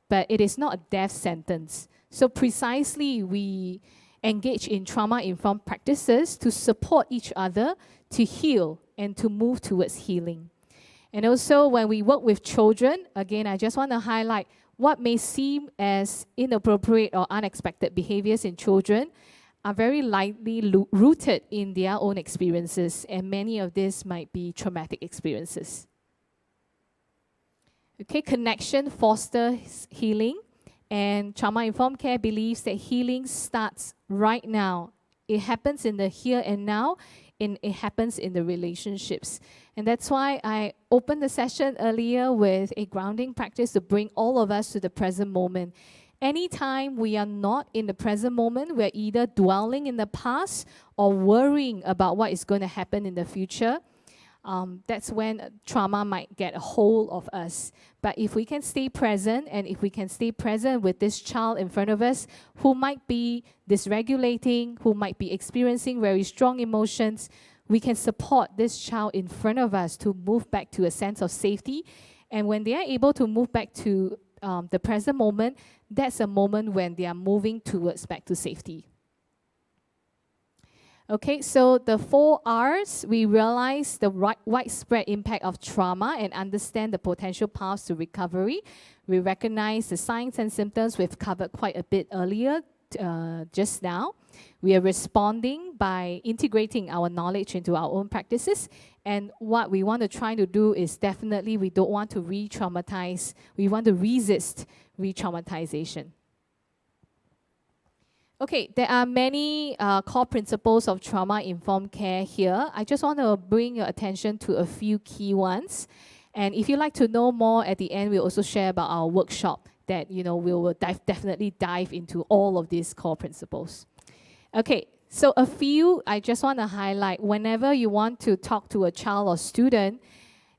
but it is not a death sentence. So precisely we engage in trauma-informed practices to support each other to heal and to move towards healing. And also when we work with children, again, I just want to highlight what may seem as inappropriate or unexpected behaviors in children are very likely rooted in their own experiences, and many of these might be traumatic experiences. Okay, connection fosters healing, and trauma-informed care believes that healing starts right now. It happens in the here and now, and it happens in the relationships. And that's why I opened the session earlier with a grounding practice to bring all of us to the present moment. Anytime we are not in the present moment, we're either dwelling in the past or worrying about what is going to happen in the future. That's when trauma might get a hold of us. But if we can stay present, and if we can stay present with this child in front of us who might be dysregulating, who might be experiencing very strong emotions, we can support this child in front of us to move back to a sense of safety. And when they are able to move back to the present moment, that's a moment when they are moving towards back to safety. Okay, so the 4 R's, we realize the widespread impact of trauma and understand the potential paths to recovery. We recognize the signs and symptoms we've covered quite a bit earlier just now. We are responding by integrating our knowledge into our own practices. And what we want to try to do is definitely we don't want to re-traumatize. We want to resist re-traumatization. Okay, there are many core principles of trauma-informed care here. I just want to bring your attention to a few key ones. And if you'd like to know more at the end, we'll also share about our workshop that, we will definitely dive into all of these core principles. Okay, so a few I just want to highlight. Whenever you want to talk to a child or student,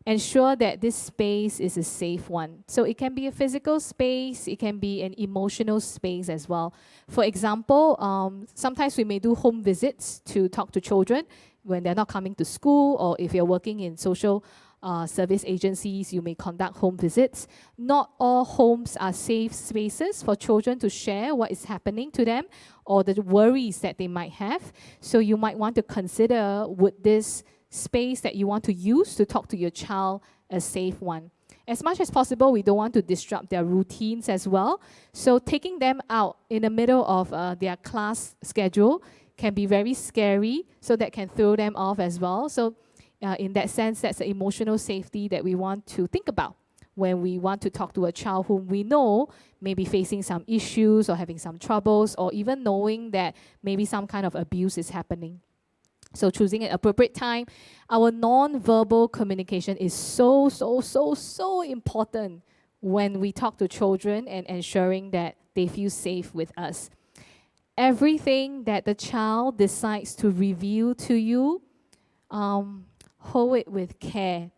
ensure that this space is a safe one. So it can be a physical space, it can be an emotional space as well. For example, sometimes we may do home visits to talk to children when they're not coming to school, or if you're working in social service agencies, you may conduct home visits. Not all homes are safe spaces for children to share what is happening to them or the worries that they might have. So you might want to consider, would this space that you want to use to talk to your child a safe one? As much as possible, we don't want to disrupt their routines as well. So taking them out in the middle of their class schedule can be very scary, so that can throw them off as well. So in that sense, that's the emotional safety that we want to think about when we want to talk to a child whom we know may be facing some issues or having some troubles, or even knowing that maybe some kind of abuse is happening. So choosing an appropriate time. Our non-verbal communication is so, so, so, so important when we talk to children and ensuring that they feel safe with us. Everything that the child decides to reveal to you, hold it with care.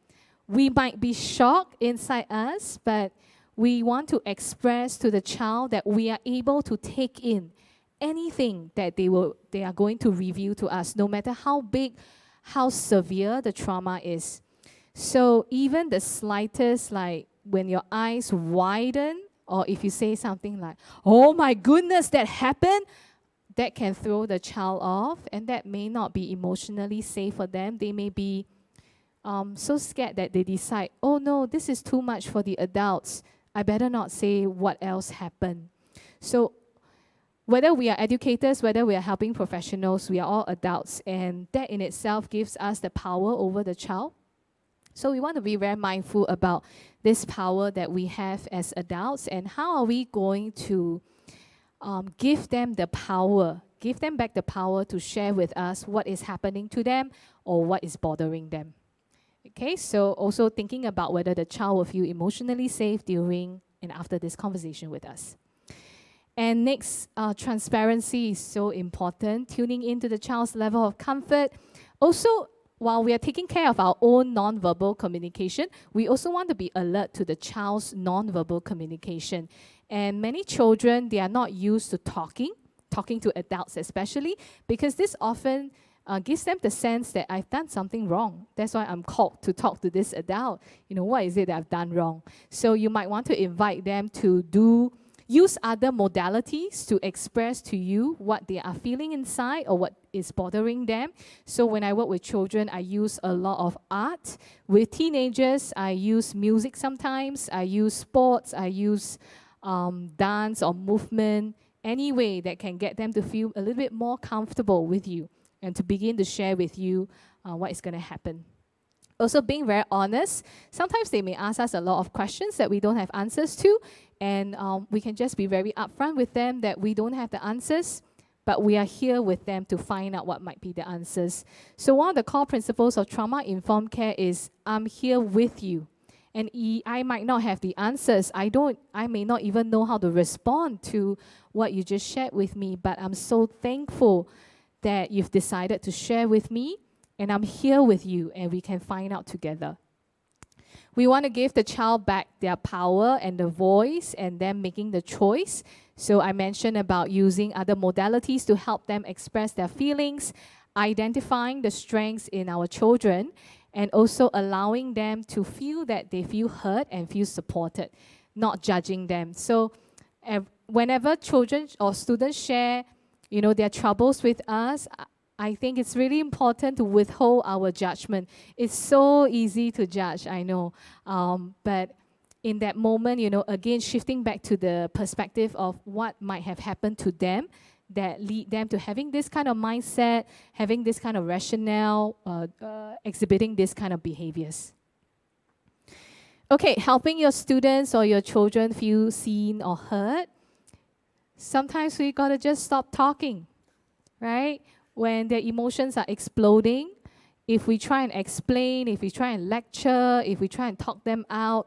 We might be shocked inside us, but we want to express to the child that we are able to take in anything that they are going to reveal to us, no matter how big, how severe the trauma is. So even the slightest, like when your eyes widen, or if you say something like, "Oh my goodness, that happened," that can throw the child off, and that may not be emotionally safe for them. They may be so scared that they decide, "Oh no, this is too much for the adults. I better not say what else happened." So whether we are educators, whether we are helping professionals, we are all adults, and that in itself gives us the power over the child. So we want to be very mindful about this power that we have as adults, and how are we going to give them the power, give them back the power to share with us what is happening to them or what is bothering them. Okay, so also thinking about whether the child will feel emotionally safe during and after this conversation with us. And next, transparency is so important, tuning into the child's level of comfort. Also, while we are taking care of our own nonverbal communication, we also want to be alert to the child's nonverbal communication. And many children, they are not used to talking to adults especially, because this often gives them the sense that I've done something wrong. That's why I'm called to talk to this adult. What is it that I've done wrong? So you might want to invite them to use other modalities to express to you what they are feeling inside or what is bothering them. So when I work with children, I use a lot of art. With teenagers, I use music sometimes. I use sports. I use dance or movement. Any way that can get them to feel a little bit more comfortable with you and to begin to share with you what is going to happen. Also, being very honest. Sometimes they may ask us a lot of questions that we don't have answers to, and we can just be very upfront with them that we don't have the answers, but we are here with them to find out what might be the answers. So one of the core principles of trauma-informed care is, I'm here with you. And I might not have the answers. I may not even know how to respond to what you just shared with me, but I'm so thankful that you've decided to share with me, and I'm here with you, and we can find out together. We want to give the child back their power and the voice, and them making the choice. So I mentioned about using other modalities to help them express their feelings, identifying the strengths in our children, and also allowing them to feel that they feel heard and feel supported, not judging them. So whenever children or students share their troubles with us, I think it's really important to withhold our judgment. It's so easy to judge, I know. But in that moment, again, shifting back to the perspective of what might have happened to them that lead them to having this kind of mindset, having this kind of rationale, exhibiting this kind of behaviors. Okay, helping your students or your children feel seen or heard. Sometimes we gotta just stop talking, right? When their emotions are exploding, if we try and explain, if we try and lecture, if we try and talk them out,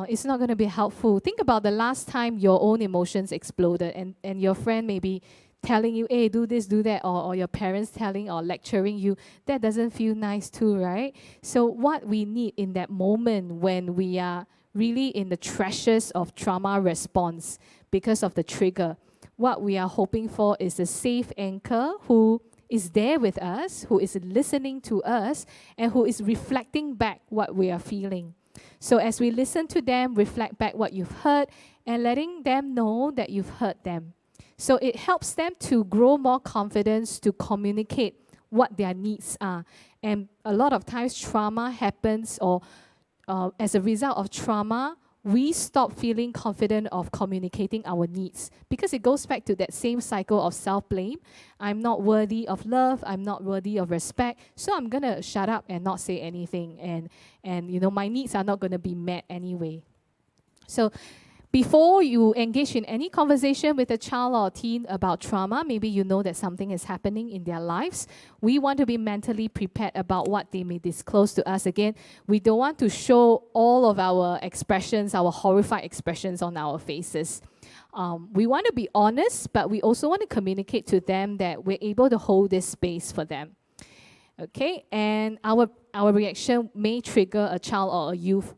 it's not going to be helpful. Think about the last time your own emotions exploded and your friend may be telling you, hey, do this, do that, or your parents telling or lecturing you. That doesn't feel nice too, right? So what we need in that moment when we are really in the trenches of trauma response because of the trigger, what we are hoping for is a safe anchor who is there with us, who is listening to us, and who is reflecting back what we are feeling. So as we listen to them, reflect back what you've heard, and letting them know that you've heard them. So it helps them to grow more confidence to communicate what their needs are. And a lot of times trauma happens, or as a result of trauma, we stop feeling confident of communicating our needs because it goes back to that same cycle of self-blame. I'm not worthy of love. I'm not worthy of respect. So I'm going to shut up and not say anything. And my needs are not going to be met anyway. So Before you engage in any conversation with a child or teen about trauma, maybe you know that something is happening in their lives. We want to be mentally prepared about what they may disclose to us. Again, we don't want to show all of our expressions, our horrified expressions on our faces. We want to be honest, but we also want to communicate to them that we're able to hold this space for them. Okay, and our reaction may trigger a child or a youth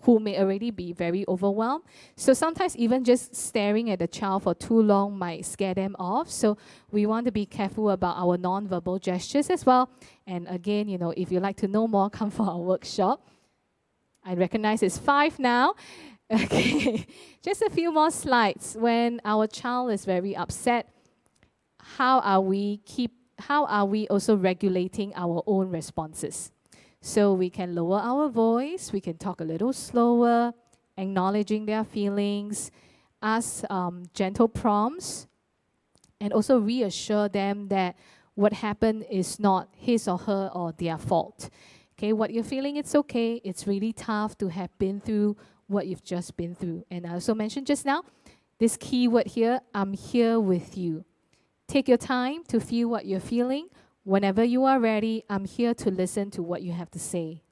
who may already be very overwhelmed. So sometimes even just staring at the child for too long might scare them off. So we want to be careful about our non-verbal gestures as well. And again, if you'd like to know more, come for our workshop. I recognize it's 5 now. Okay, just a few more slides. When our child is very upset, how are we also regulating our own responses? So we can lower our voice, we can talk a little slower, acknowledging their feelings, ask gentle prompts, and also reassure them that what happened is not his or her or their fault. Okay, what you're feeling, it's okay. It's really tough to have been through what you've just been through. And I also mentioned just now, this key word here, I'm here with you. Take your time to feel what you're feeling. Whenever you are ready, I'm here to listen to what you have to say.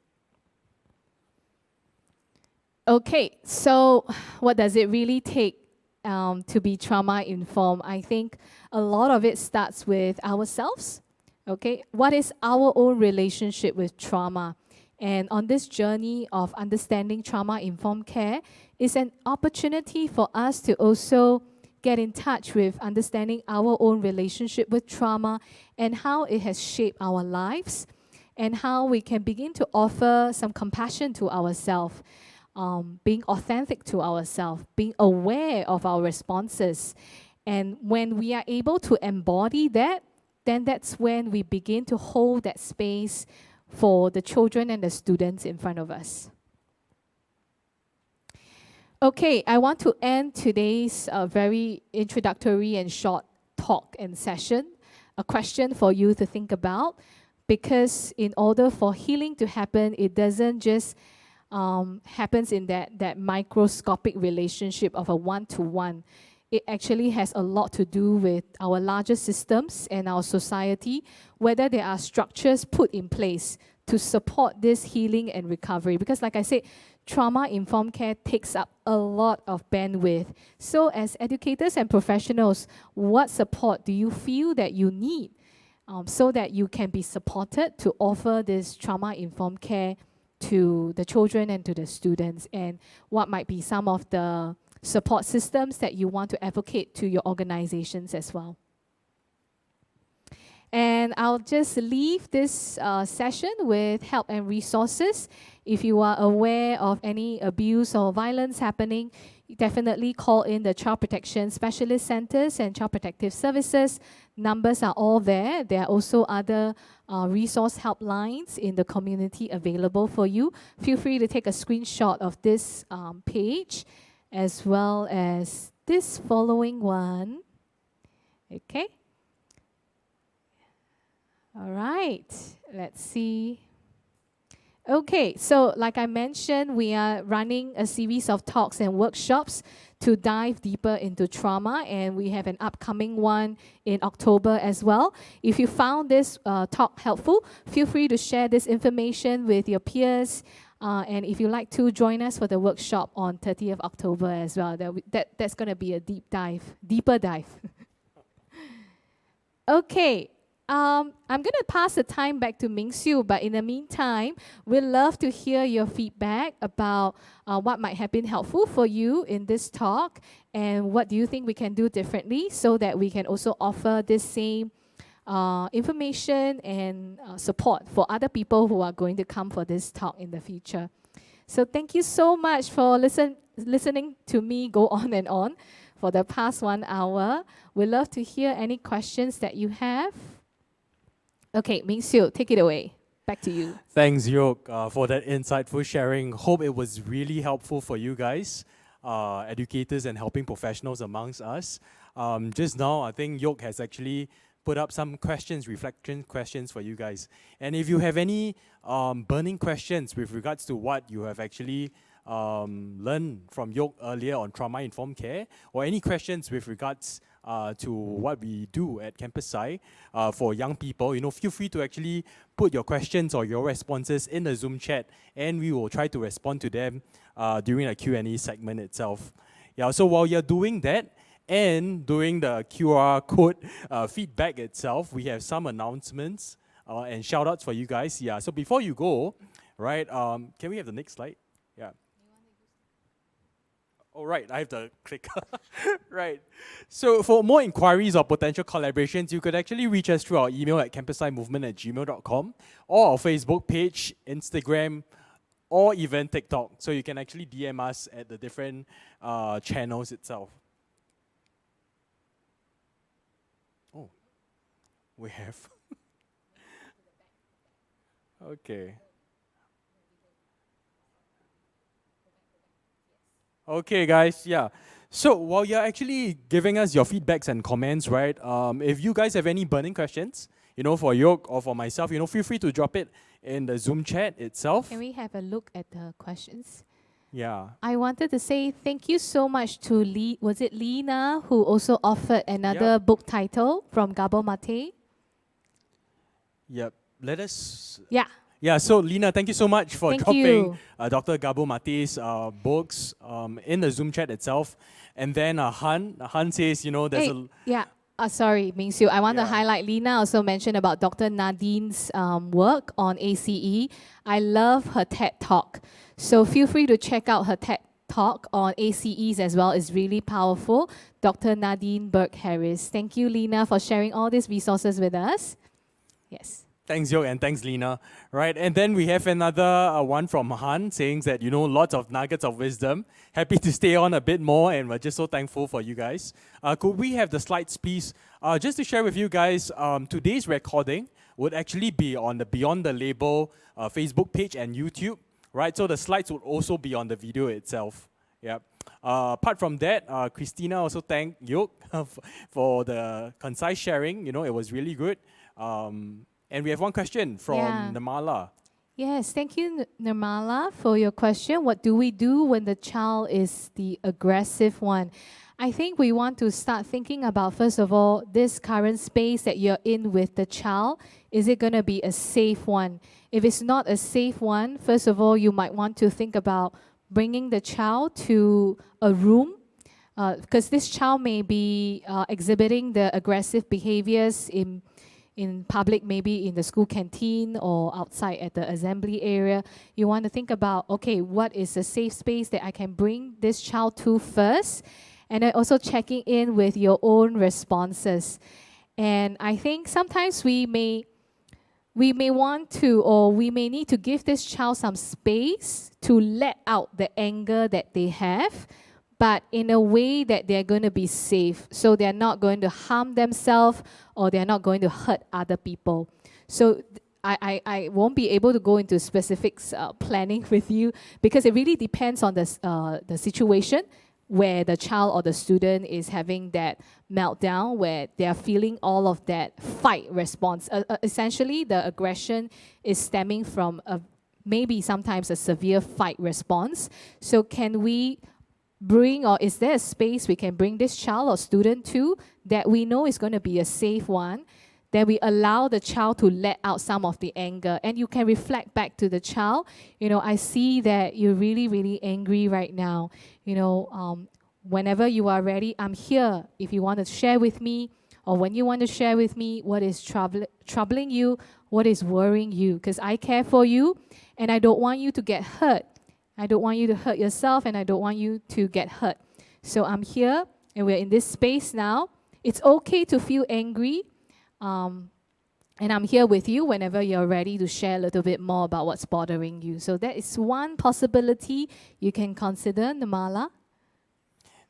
Okay, so what does it really take to be trauma-informed? I think a lot of it starts with ourselves. Okay, what is our own relationship with trauma? And on this journey of understanding trauma-informed care is an opportunity for us to also get in touch with understanding our own relationship with trauma and how it has shaped our lives and how we can begin to offer some compassion to ourselves, being authentic to ourselves, being aware of our responses. And when we are able to embody that, then that's when we begin to hold that space for the children and the students in front of us. Okay, I want to end today's very introductory and short talk and session, a question for you to think about, because in order for healing to happen, it doesn't just happens in that microscopic relationship of a one-to-one. It actually has a lot to do with our larger systems and our society, whether there are structures put in place to support this healing and recovery. Because like I said, trauma-informed care takes up a lot of bandwidth. So as educators and professionals, what support do you feel that you need so that you can be supported to offer this trauma-informed care to the children and to the students? And what might be some of the support systems that you want to advocate to your organizations as well? And I'll just leave this session with help and resources. If you are aware of any abuse or violence happening, definitely call in the Child Protection Specialist Centers and Child Protective Services. Numbers are all there. There are also other resource helplines in the community available for you. Feel free to take a screenshot of this page as well as this following one. Okay. All right, let's see. Okay, so like I mentioned, we are running a series of talks and workshops to dive deeper into trauma, and we have an upcoming one in October as well. If you found this talk helpful, feel free to share this information with your peers, and if you'd like to join us for the workshop on 30th October as well, that's going to be a deeper dive. Okay. I'm going to pass the time back to Ming Xiu, but in the meantime, we'd love to hear your feedback about what might have been helpful for you in this talk, and what do you think we can do differently so that we can also offer this same information and support for other people who are going to come for this talk in the future. So thank you so much for listening to me go on and on for the past 1 hour. We'd love to hear any questions that you have. Okay, Ming Xiu, take it away. Back to you. Thanks, Yok, for that insightful sharing. Hope it was really helpful for you guys, educators and helping professionals amongst us. Just now, I think Yok has actually put up some questions, reflection questions for you guys. And if you have any burning questions with regards to what you have actually learned from Yok earlier on trauma-informed care, or any questions with regards to what we do at Campus Sci for young people, feel free to actually put your questions or your responses in the Zoom chat, and we will try to respond to them during the Q&A segment itself. Yeah, so while you're doing that, and doing the QR code feedback itself, we have some announcements and shout outs for you guys. Yeah, so before you go, right, can we have the next slide? Yeah. Oh, right, I have the clicker. Right. So for more inquiries or potential collaborations, you could actually reach us through our email at campussimovement@gmail.com, or our Facebook page, Instagram, or even TikTok. So you can actually DM us at the different channels itself. Oh, we have. Okay. Okay, guys, yeah. So while you're actually giving us your feedbacks and comments, right, if you guys have any burning questions, for Yok or for myself, feel free to drop it in the Zoom chat itself. Can we have a look at the questions? Yeah. I wanted to say thank you so much to was it Lena, who also offered another book title from Gabo Mate? Yep. Let us... Yeah. Yeah, so Lena, thank you so much for Thank dropping you. Dr. Gabo Mate's books in the Zoom chat itself. And then Han says, there's Hey, yeah. Sorry, Ming Siu. I want to Yeah. highlight Lena also mentioned about Dr. Nadine's work on ACE. I love her TED Talk. So feel free to check out her TED Talk on ACEs as well. It's really powerful. Dr. Nadine Burke-Harris. Thank you, Lena, for sharing all these resources with us. Yes. Thanks, Yok, and thanks, Lena. Right, and then we have another one from Han saying that, lots of nuggets of wisdom. Happy to stay on a bit more, and we're just so thankful for you guys. Could we have the slides, please? Just to share with you guys, today's recording would actually be on the Beyond the Label Facebook page and YouTube, right? So the slides would also be on the video itself. Yeah. Apart from that, Christina also thanked Yok for the concise sharing. It was really good. And we have one question from Namala. Yes, thank you, Nirmala, for your question. What do we do when the child is the aggressive one? I think we want to start thinking about, first of all, this current space that you're in with the child. Is it going to be a safe one? If it's not a safe one, first of all, you might want to think about bringing the child to a room, because this child may be exhibiting the aggressive behaviors in public, maybe in the school canteen or outside at the assembly area. You want to think about, okay, what is a safe space that I can bring this child to first? And then also checking in with your own responses. And I think sometimes we may want to, or we may need to give this child some space to let out the anger that they have, but in a way that they're going to be safe. So they're not going to harm themselves, or they're not going to hurt other people. So I won't be able to go into specifics planning with you, because it really depends on the situation where the child or the student is having that meltdown, where they are feeling all of that fight response. Essentially, the aggression is stemming from maybe sometimes a severe fight response. So can we bring, or is there a space we can bring this child or student to that we know is going to be a safe one, that we allow the child to let out some of the anger? And you can reflect back to the child, I see that you're really, really angry right now. Whenever you are ready, I'm here. If you want to share with me, or when you want to share with me what is troubling you, what is worrying you, because I care for you and I don't want you to get hurt. I don't want you to hurt yourself, and I don't want you to get hurt. So I'm here, and we're in this space now. It's okay to feel angry, and I'm here with you whenever you're ready to share a little bit more about what's bothering you. So that is one possibility you can consider, Namala.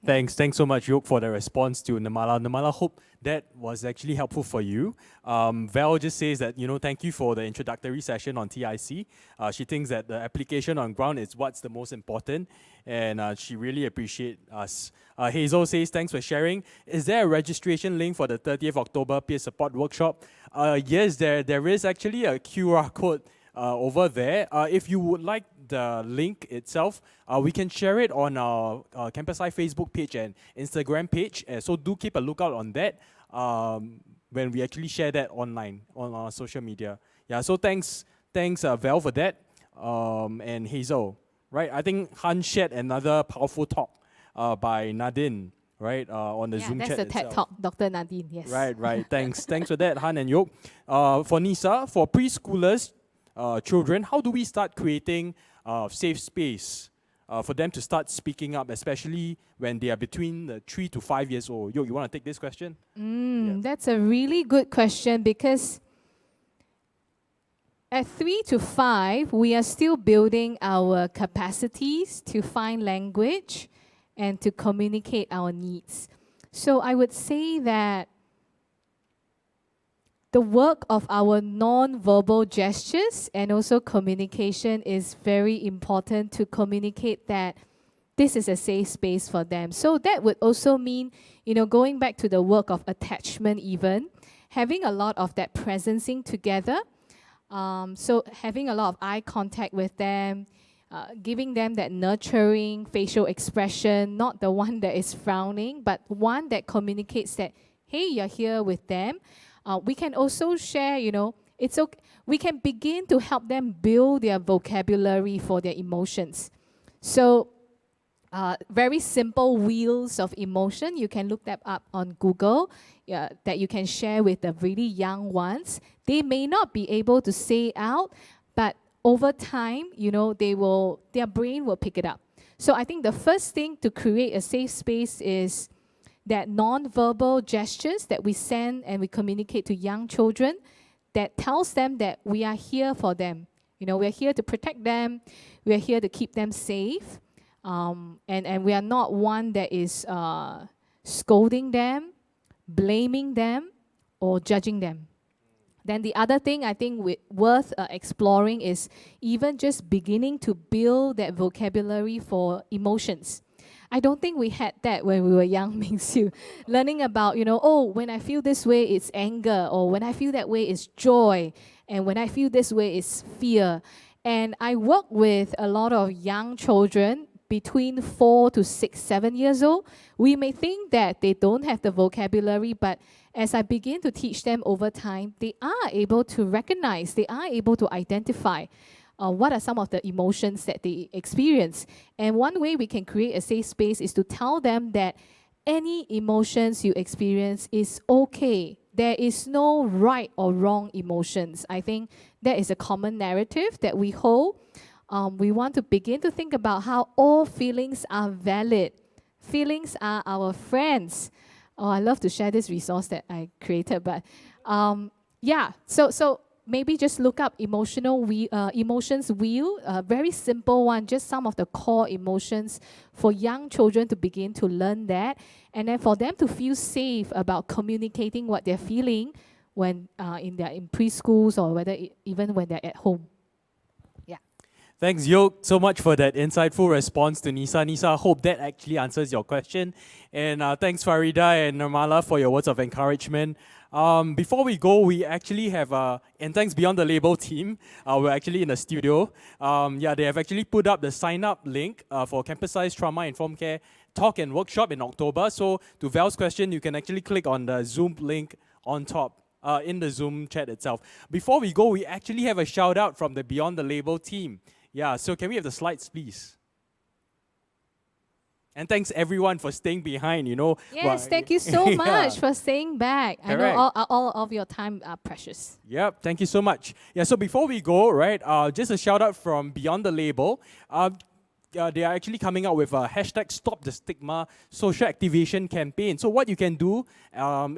Thanks so much, Yoke, for the response to Namala. Namala, hope that was actually helpful for you. Val just says that, thank you for the introductory session on TIC. She thinks that the application on ground is what's the most important, and she really appreciates us. Hazel says, thanks for sharing. Is there a registration link for the 30th October peer support workshop? Yes, there is actually a QR code over there. If you would like the link itself, we can share it on our Campus High Facebook page and Instagram page. So do keep a lookout on that when we actually share that online on our social media. Yeah, so thanks Val for that, and Hazel. Right, I think Han shared another powerful talk by Nadine, right, on the Zoom chat that's the TED itself. Talk, Dr. Nadine, yes. Right. Thanks for that, Han and Yoke. For Nisa, for preschoolers, children, how do we start creating safe space for them to start speaking up, especially when they are between the 3 to 5 years old? Yoke, you want to take this question? That's a really good question, because at 3 to 5, we are still building our capacities to find language and to communicate our needs. So I would say that the work of our non-verbal gestures and also communication is very important to communicate that this is a safe space for them. So that would also mean, going back to the work of attachment even, having a lot of that presencing together. So having a lot of eye contact with them, giving them that nurturing facial expression, not the one that is frowning, but one that communicates that, hey, you're here with them. We can also share, it's okay. We can begin to help them build their vocabulary for their emotions. So very simple wheels of emotion. You can look that up on Google, that you can share with the really young ones. They may not be able to say out, but over time, their brain will pick it up. So I think the first thing to create a safe space is that non-verbal gestures that we send and we communicate to young children that tells them that we are here for them. We're here to protect them. We're here to keep them safe. And we are not one that is scolding them, blaming them, or judging them. Then the other thing I think worth exploring is even just beginning to build that vocabulary for emotions. I don't think we had that when we were young, Ming Xiu. Learning about, when I feel this way, it's anger, or when I feel that way, it's joy, and when I feel this way, it's fear. And I work with a lot of young children between 4 to 6, 7 years old. We may think that they don't have the vocabulary, but as I begin to teach them over time, they are able to recognize, they are able to identify what are some of the emotions that they experience. And one way we can create a safe space is to tell them that any emotions you experience is okay. There is no right or wrong emotions. I think that is a common narrative that we hold. We want to begin to think about how all feelings are valid. Feelings are our friends. Oh, I love to share this resource that I created, but so maybe just look up emotions wheel, a very simple one, just some of the core emotions for young children to begin to learn that, and then for them to feel safe about communicating what they're feeling when in preschools or even when they're at home. Thanks, Yoke, so much for that insightful response to Nisa. Nisa, I hope that actually answers your question. And thanks, Farida and Nirmala, for your words of encouragement. Before we go, we actually have, and thanks Beyond the Label team, we're actually in the studio. They have actually put up the sign-up link for campus-sized trauma-informed care talk and workshop in October. So to Val's question, you can actually click on the Zoom link on top. In the Zoom chat itself. Before we go, we actually have a shout out from the Beyond the Label team. So can we have the slides, please? And thanks everyone for staying behind, Yes, thank you so much for staying back. Correct. I know all of your time are precious. Yep, thank you so much. So before we go, just a shout out from Beyond the Label. They are actually coming out with a hashtag Stop the Stigma social activation campaign. So what you can do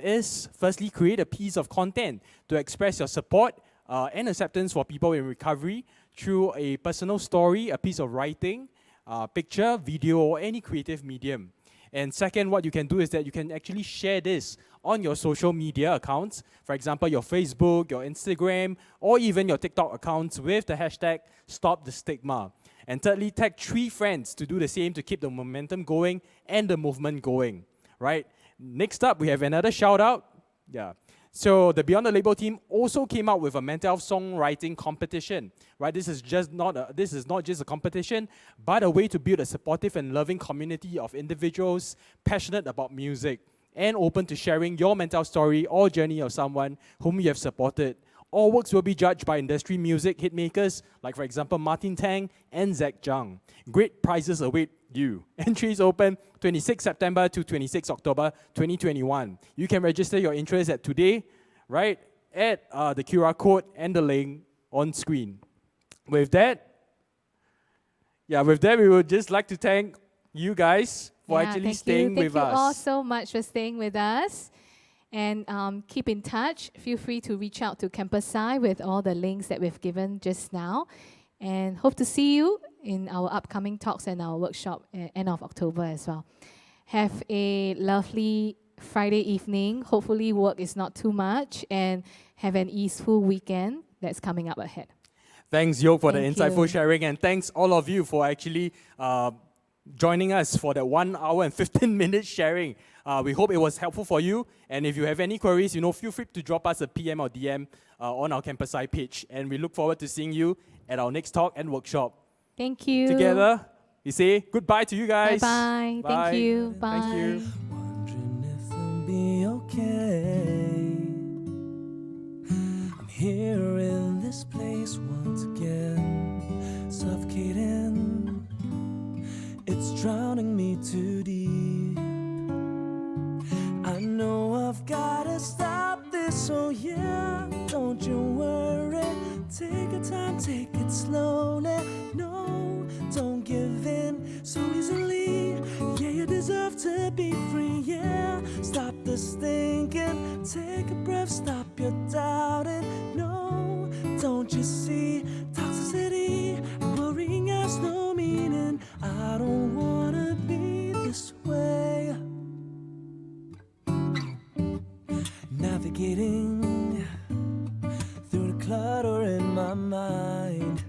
is firstly create a piece of content to express your support and acceptance for people in recovery through a personal story, a piece of writing, picture, video, or any creative medium. And second, what you can do is that you can actually share this on your social media accounts, for example, your Facebook, your Instagram, or even your TikTok accounts with the hashtag Stop the Stigma. And thirdly, tag 3 friends to do the same to keep the momentum going and the movement going, right? Next up, we have another shout out. Yeah. So the Beyond the Label team also came out with a mental health songwriting competition, right? This is not just a competition, but a way to build a supportive and loving community of individuals passionate about music and open to sharing your mental story or journey of someone whom you have supported. All works will be judged by industry music hitmakers like, for example, Martin Tang and Zach Zhang. Great prizes await you. Entries open 26 September to 26 October 2021. You can register your interest at today, right, at the QR code and the link on screen. With that, we would just like to thank you guys for actually staying with us. Thank you all so much for staying with us. And keep in touch. Feel free to reach out to Campus Sci with all the links that we've given just now. And hope to see you in our upcoming talks and our workshop at end of October as well. Have a lovely Friday evening. Hopefully work is not too much. And have an easeful weekend that's coming up ahead. Thanks, Yo, for the insightful sharing. And thanks all of you for actually joining us for that 1 hour and 15 minutes sharing. We hope it was helpful for you. And if you have any queries, feel free to drop us a PM or DM on our Campus Sci page. And we look forward to seeing you at our next talk and workshop. Thank you. Together, we say goodbye to you guys. Bye-bye. Thank you. Bye. Thank you. Wondering if it'll be okay. I'm here in this place once again, suffocating. It's drowning me too deep. I know I've gotta stop this, oh yeah. Don't you worry. Take your time, take it slowly. No, don't give in so easily. Yeah, you deserve to be free, yeah. Stop this thinking, take a breath, stop your doubting. No, don't you see toxicity and worrying has no meaning. I don't wanna be this way. Navigating through the clutter in my mind,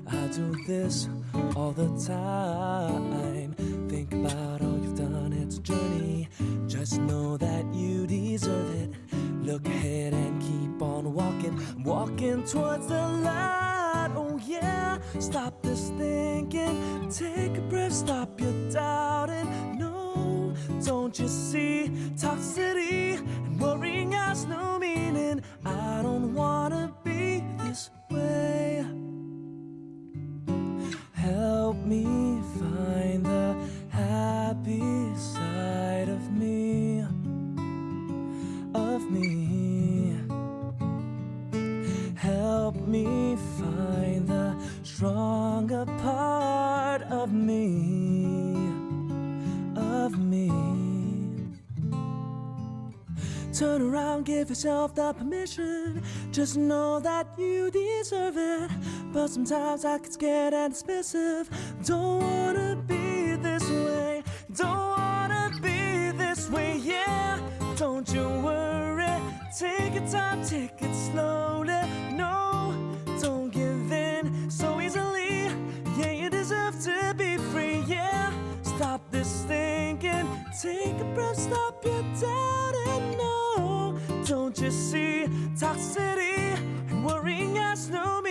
I do this all the time. Think about all you've done, it's a journey. Just know that you deserve it. Look ahead and keep on walking. I'm walking towards the light, oh yeah. Stop this thinking, take a breath, stop your doubting. No, don't you see toxicity and worrying has no meaning. I don't wanna be this way. Help me find the happy side of me, Help me find the stronger part of me, Turn around, give yourself the permission. Just know that you deserve it. But sometimes I get scared and dismissive. Don't wanna be this way. Don't wanna be this way, yeah. Don't you worry. Take your time, take it slowly. No, don't give in so easily. Yeah, you deserve to be free, yeah. Stop this thinking. Take a breath, stop your doubting. No, don't you see toxicity and worrying has no meaning.